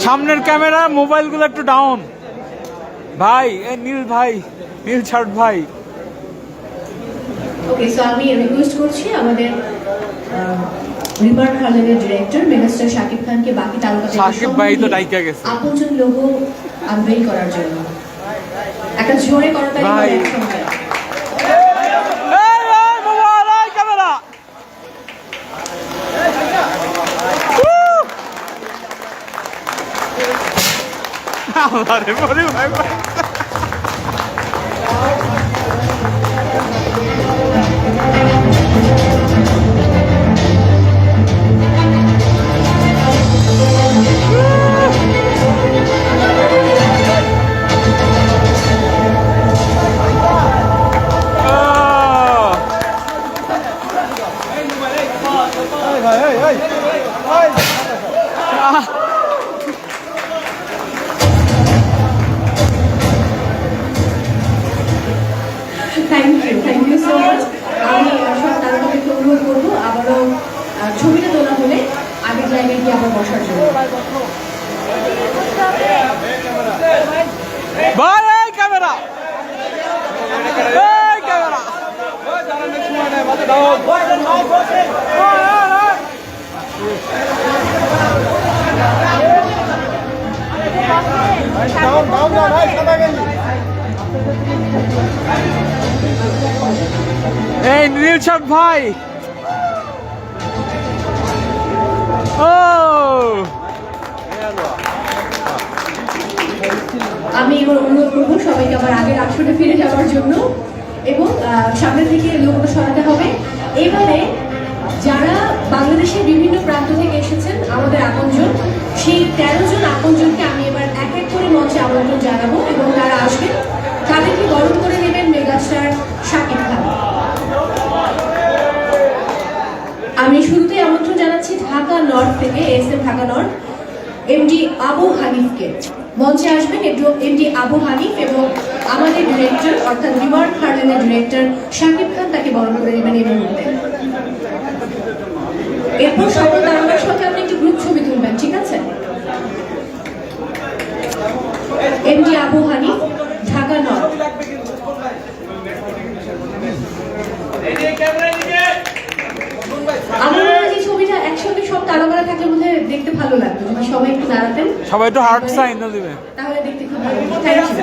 সামনের ক্যামেরা মোবাইলগুলো একটু ডাউন ভাই। এই নীল ভাই, নীল শার্ট ভাই। ওকে, সো আমি রিকোয়েস্ট করছি আমাদের রিভার খালেদের ডিরেক্টর মেগাস্টার শাকিব খানকে বাকি তারকাদের শাকিব ভাই তো ডাইকা গেছে। আপনজন লোগো আনভেইল করার জন্য একটা জোরে করতালি ভাই। করে একসঙ্গে। এই মোবাইল, এই ক্যামেরা। আরে বড় ভাই ভাই। Thank you so much. আমি সব তারকাদেরকে অনুরোধ করবো আবারও ছবিটা তোলা হলে আগের জায়গায় গিয়ে আবার বসার জন্য। ভাই এই ক্যামেরা, এই ক্যামেরা। এই নীল শার্ট ভাই। ও আমি এবার অনুরোধ করবো সবাইকে আবার আগের আসরে ফিরে যাওয়ার জন্য এবং সামনের দিকে লোকটা সরাতে হবে। এবারে যারা বাংলাদেশের বিভিন্ন প্রান্ত থেকে এসেছেন আমাদের আপনজন, সেই 13 জন আপনজনকে আমি এবার এক এক করে মঞ্চে আমন্ত্রণ জানাবো এবং তারা আসবেন। তাদেরকে বরণ করে নেবেন মেগাস্টার শাকিব খান। আমি শুরুতেই আমন্ত্রণ জানাচ্ছি ঢাকা নর্থ থেকে, SM Dhaka north, MD Abu হানিফকে। মঞ্চে আসবেন এমডি আবু হানিফ এবং আমাদের ডিরেক্টর অর্থাৎ রিভার খালেদের ডিরেক্টর শাকিব খান তাকে বরণ করে নেবেন এই মুহূর্তে। এরপর সকল তারকার সাথে আপনি একটি গ্রুপ ছবি তুলবেন, ঠিক আছে? MD Abu Hanif, Dhaka north. আমার মনে হয় যে ছবিটা একসঙ্গে সব তারকারা থাকলে বোধ হয় দেখতে ভালো লাগতো, যদি সবাই একটু দাঁড়াতেন সবাই একটু হার্ট সাইন দিবে তাহলে দেখতে খুব ভালো লাগতো। থ্যাংক ইউ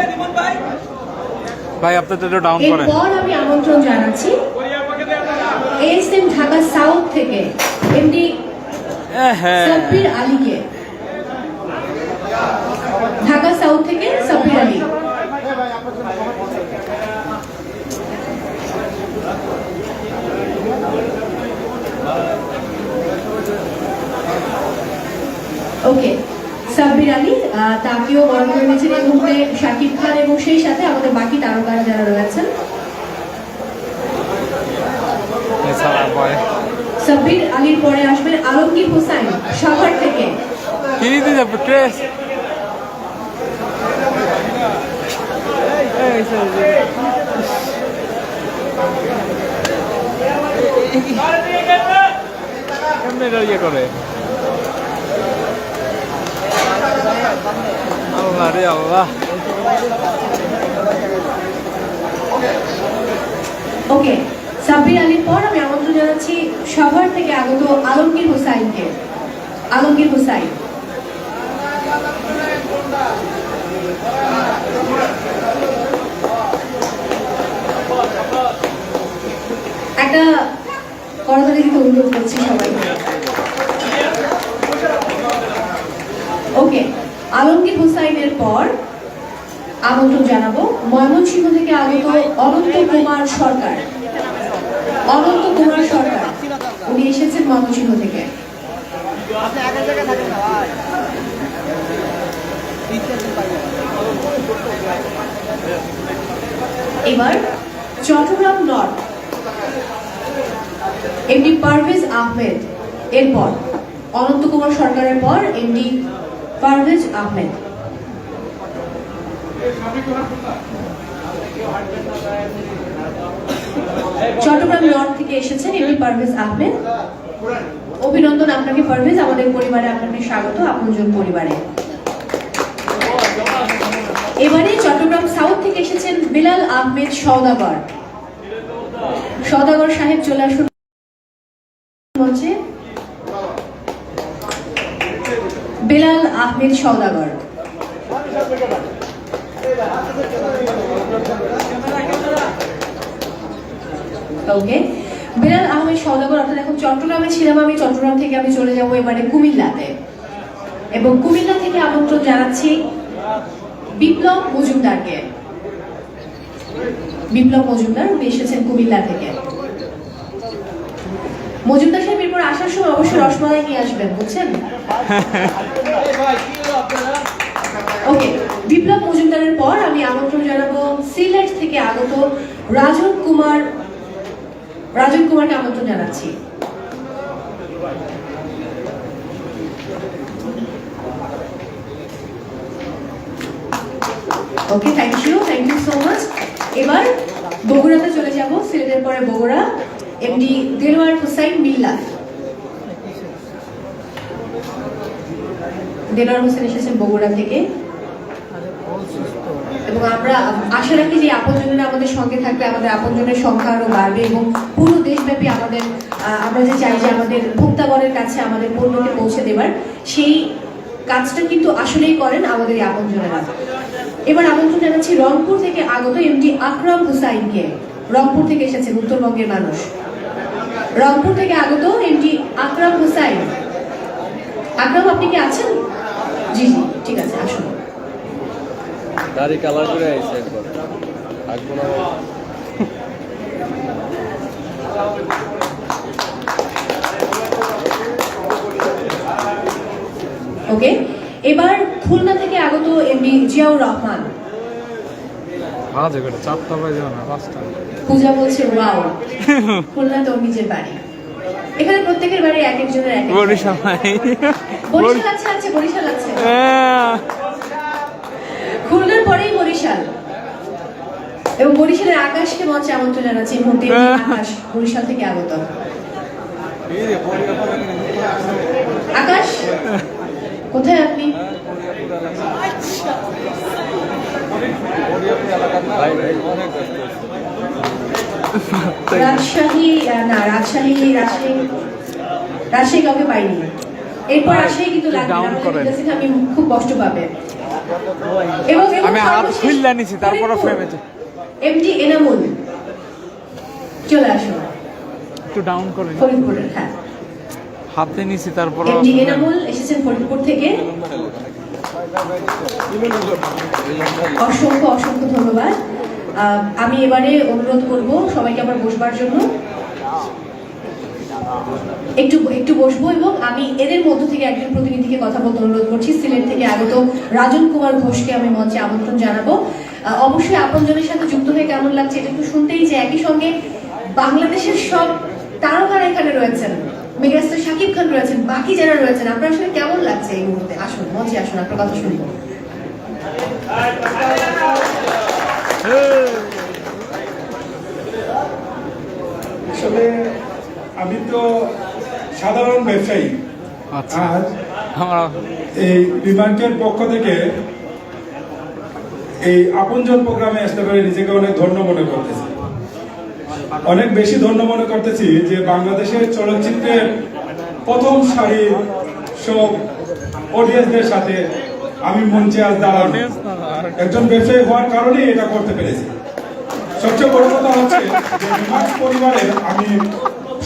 ভাই, আপনাদের একটু ডাউন করেন। এরপর আমি আমন্ত্রণ জানাচ্ছি এসএম ঢাকা সাউথ থেকে এমডি হ্যাঁ সাব্বির আলীকে। ঢাকা সাউথ থেকে সাব্বির আলী। ওকে, সাব্বির আলী তাকেও বরণ করে নিয়েছেন এই মুহূর্তে শাকিব খান এবং সেই সাথে আমাদের বাকি তারকারা যারা রয়েছেন। সাব্বির আলীর পরে আসবেন আলমগীর হোসাইন সাভার থেকে। ইয়ে করে আল্লাহ রে আল্লাহ। ওকে, সাব্বির আলীর পর আমি আমন্ত্রণ জানাচ্ছি সাভার থেকে আগত আলমগীর হোসাইনকে। আলমগীর হোসাইন। একটা করতালি দিতে অনুরোধ করছি সবাইকে। ওকে, আলমগীর হোসাইনের পর আমন্ত্রণ জানাবো ময়মনসিংহ থেকে আগত অনন্ত কুমার সরকার। অনন্ত কুমার সরকার উনি এসেছেন ময়মনসিংহ থেকে। এবার চট্টগ্রাম নর্থ এমডি পারভেজ আহমেদ। এরপর অনন্ত কুমার সরকারের পর এমডি পারভেজ আহমেদ। চট্টগ্রাম নর্থ থেকে এসেছেন এমডি পারভেজ আহমেদ। অভিনন্দন আপনাকে পারভেজ, আমাদের পরিবারে আপনাকে স্বাগত, আপনজন পরিবারে। এবারে চট্টগ্রাম সাউথ থেকে এসেছেন বিলাল আহমেদ সওদাগর। সওদাগর সাহেব চলে আসুন মঞ্চে। বিলাল আহমেদ সওদাগর। ওকে, বিলাল আহমেদ সওদাগর, অর্থাৎ এখন চট্টগ্রামে ছিলাম আমি, চট্টগ্রাম থেকে আমি চলে যাবো এবারে কুমিল্লাতে, এবং কুমিল্লা থেকে আমন্ত্রণ জানাচ্ছি বিপ্লব মজুমদারকে। বিপ্লব মজুমদার, উনি এসেছেন কুমিল্লা থেকে। মজুমদার সাহেব এরপর আসার সময় অবশ্যই রসমালাই নিয়ে আসবেন, বুঝছেন? ওকে, বিপ্লব মজুমদারের পর আমি আমন্ত্রণ জানাবো সিলেট থেকে আগত রাজন কুমারকে আমন্ত্রণ জানাচ্ছি। ওকে, থ্যাংক ইউ সো মাচ। এবার বগুড়াতে চলে যাব, সিলেটের পরে বগুড়া, এমডি দেলোয়ার হোসাইন মিল্লাত। দেলোয়ার হোসেন এসেছেন বগুড়া থেকে, এবং আমরা আশা রাখি যে আপনজনেরা আমাদের সঙ্গে থাকবে, আমাদের আপনজনের সংখ্যা আরো বাড়বে, এবং পুরো দেশব্যাপী আমরা যে চাই যে আমাদের ভোক্তাগণের কাছে আমাদের পণ্যকে পৌঁছে দেবার, সেই কাজটা কিন্তু আসলেই করেন আমাদের এই আপনজনেরা। এবার আমন্ত্রণ জানাচ্ছি রংপুর থেকে আগত এমডি আকরাম হুসাইনকে। রংপুর থেকে এসেছেন, উত্তরবঙ্গের মানুষ। রংপুর থেকে আগত এমডি আকরাম হুসাইন। আকরাম, আপনি কি আছেন? জি জি, ঠিক আছে, আসুন। দাড়ি কালার করে আইছে একবার আগবো না। ওকে, এবার খুলনা থেকে আগত এমডি জিয়াউর রহমান। চারটা বাজে না, পাঁচটা। পূজা বলছে ওয়াও, খুলনা তো নিজের বাড়ি। এখানে প্রত্যেকের বাড়ি এক একজনের এক এক বরিশাল বরিশাল আছে, বরিশাল আছে। হ্যাঁ। খুলনার পরেই বরিশাল, এবং বরিশালের আকাশকে মঞ্চে আমন্ত্রণ জানাচ্ছি। এই মুহূর্তে আকাশ বরিশাল থেকে আগত। আকাশ, কোথায় আপনি? রাজশাহী না, রাজশাহী কাউকে পাইনি। এরপর রাজশাহী কিন্তু লাগবে, আমি খুব কষ্ট পাবে। এবং আমি হাত খুললা নিছি, তারপরে ফ্রেমেতে এমডি এনামুল চলে আসুন। একটু ডাউন করেন, ফরিদপুরের, হ্যাঁ, হাতে নিছি, তারপরে এমডি এনামুল এসেছেন ফরিদপুর থেকে। অসংখ্য ধন্যবাদ। আমি এবারে অনুরোধ করব সবাইকে আবার বসবার জন্য, একটু বসবো, এবং আমি এদের মধ্য থেকে একজন প্রতিনিধিকে কথা বলতে অনুরোধ করছি। সিলেট থেকে আগত রাজন কুমার ঘোষকে আমি মঞ্চে আমন্ত্রণ জানাবো। অবশ্যই আপনজনের সাথে যুক্ত হয়ে কেমন লাগছে এটা একটু শুনতেই, যে একই সঙ্গে বাংলাদেশের সব তারকারা এখানে রয়েছেন, মেগাস্টার শাকিব খান রয়েছেন, বাকি যারা রয়েছেন, আপনার আসলে কেমন লাগছে এই মুহূর্তে? আসুন মঞ্চে আসুন, আপনার কথা শুনবো। আসলে আমি তো সাধারণ ব্যবসায়ী, আর এই রিমার্কের পক্ষ থেকে এই আপনজন প্রোগ্রামে আসতে পারে নিজেকে অনেক ধন্য মনে করতেছি, অনেক বেশি ধন্য মনে করতেছি যে বাংলাদেশের চলচ্চিত্রের প্রথম সারির সব অডিয়েন্সদের সাথে আমি মঞ্চে আজ দাঁড়ানো, একজন ব্যবসায়ী হওয়ার কারণেই এটা করতে পেরেছি। সবচেয়ে বড় কথা হচ্ছে যে রিমার্কস পরিবারের আমি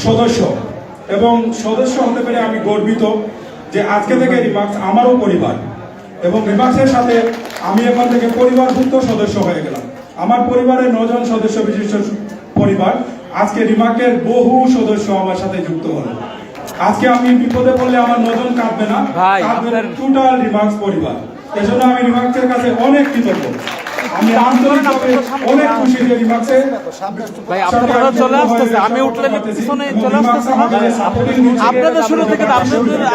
সদস্য, এবং সদস্য হতে পেরে আমি গর্বিত যে আজকে থেকে রিমার্কস আমারও পরিবার, এবং রিমার্কসের সাথে আমি এখান থেকে পরিবারভুক্ত সদস্য হয়ে গেলাম। আমার পরিবারের 9 জন সদস্য বিশিষ্ট পরিবার, আজকে রিমার্কের বহু সদস্য আমার সাথে যুক্ত হলো। আজকে আমি বিপদে পড়লে আমার 9 জন কাঁদবে না, কাঁদবে টোটাল রিমার্কস পরিবার। এজন্য আমি রিমার্কসের কাছে অনেক কৃতজ্ঞ। আমি আন্তরিকভাবে অনেক খুশি যে রিমার্কসে ভাই আপনারা চলে আসতেছে, আমি উঠলে পিছনে চলে আসতেছে। আপনাদের শুরু থেকে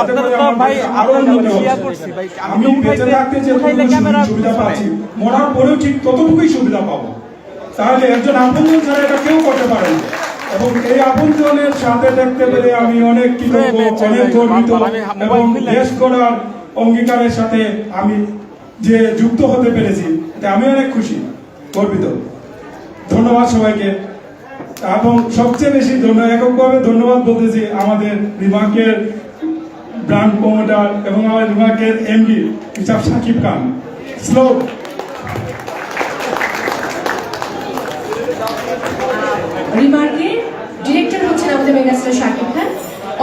আপনারা তো ভাই আপনারা শেয়ার করছি ভাই, আমি বেঁচে থাকতে যে সুবিধা পাচ্ছি, মরার পরেও ঠিক ততটুকুই সুবিধা পাবো। তাহলে একজন আপনজন ছাড়া এটা কেউ করতে পারে না। এবং এই আপনজনের সাথে দেখতে পেরে আমি অনেক কৃতজ্ঞ, অনেক গর্বিত এবং দেশ গড়ার অঙ্গীকারের সাথে আমি যে যুক্ত হতে পেরেছি এতে আমি অনেক খুশি, গর্বিত। ধন্যবাদ সবাইকে। এবং সবচেয়ে বেশি এককভাবে ধন্যবাদ বলতেছি আমাদের রিমার্কের ব্র্যান্ড প্রমোটার এবং আমাদের রিমার্কের এমডি মিস্টার শাকিব খান। শ্লোক রিমার্কের ডিরেক্টর হচ্ছেন আমাদের মেগাস্টার শাকিব খান।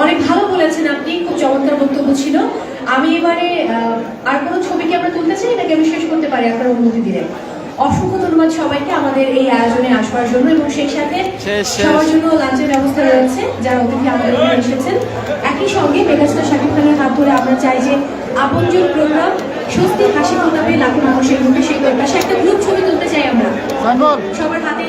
অনেক ভালো বলেছেন আপনি, খুব চমৎকার বক্তব্য ছিল। আমি এবারে আর কোনো ছবি কি আমরা তুলতে চাই নাকি আমি শেষ করতে পারি আপনার অনুমতি দিলে? অসংখ্য ধন্যবাদ সবাইকে আমাদের এই আয়োজনে আসবার জন্য, এবং সেই সাথে সবার জন্য লাঞ্চের ব্যবস্থা রয়েছে যারা অতিথি আমাদের এখানে এসেছেন। একই সঙ্গে মেগাস্টার শাকিব খানের হাত ধরে আমরা চাই যে আপনজন প্রোগ্রাম স্বস্তি হাসি ফোটাবে লাখো মানুষের মুখে, সেই পাশে একটা গ্রুপ ছবি তুলতে চাই আমরা সবার হাতে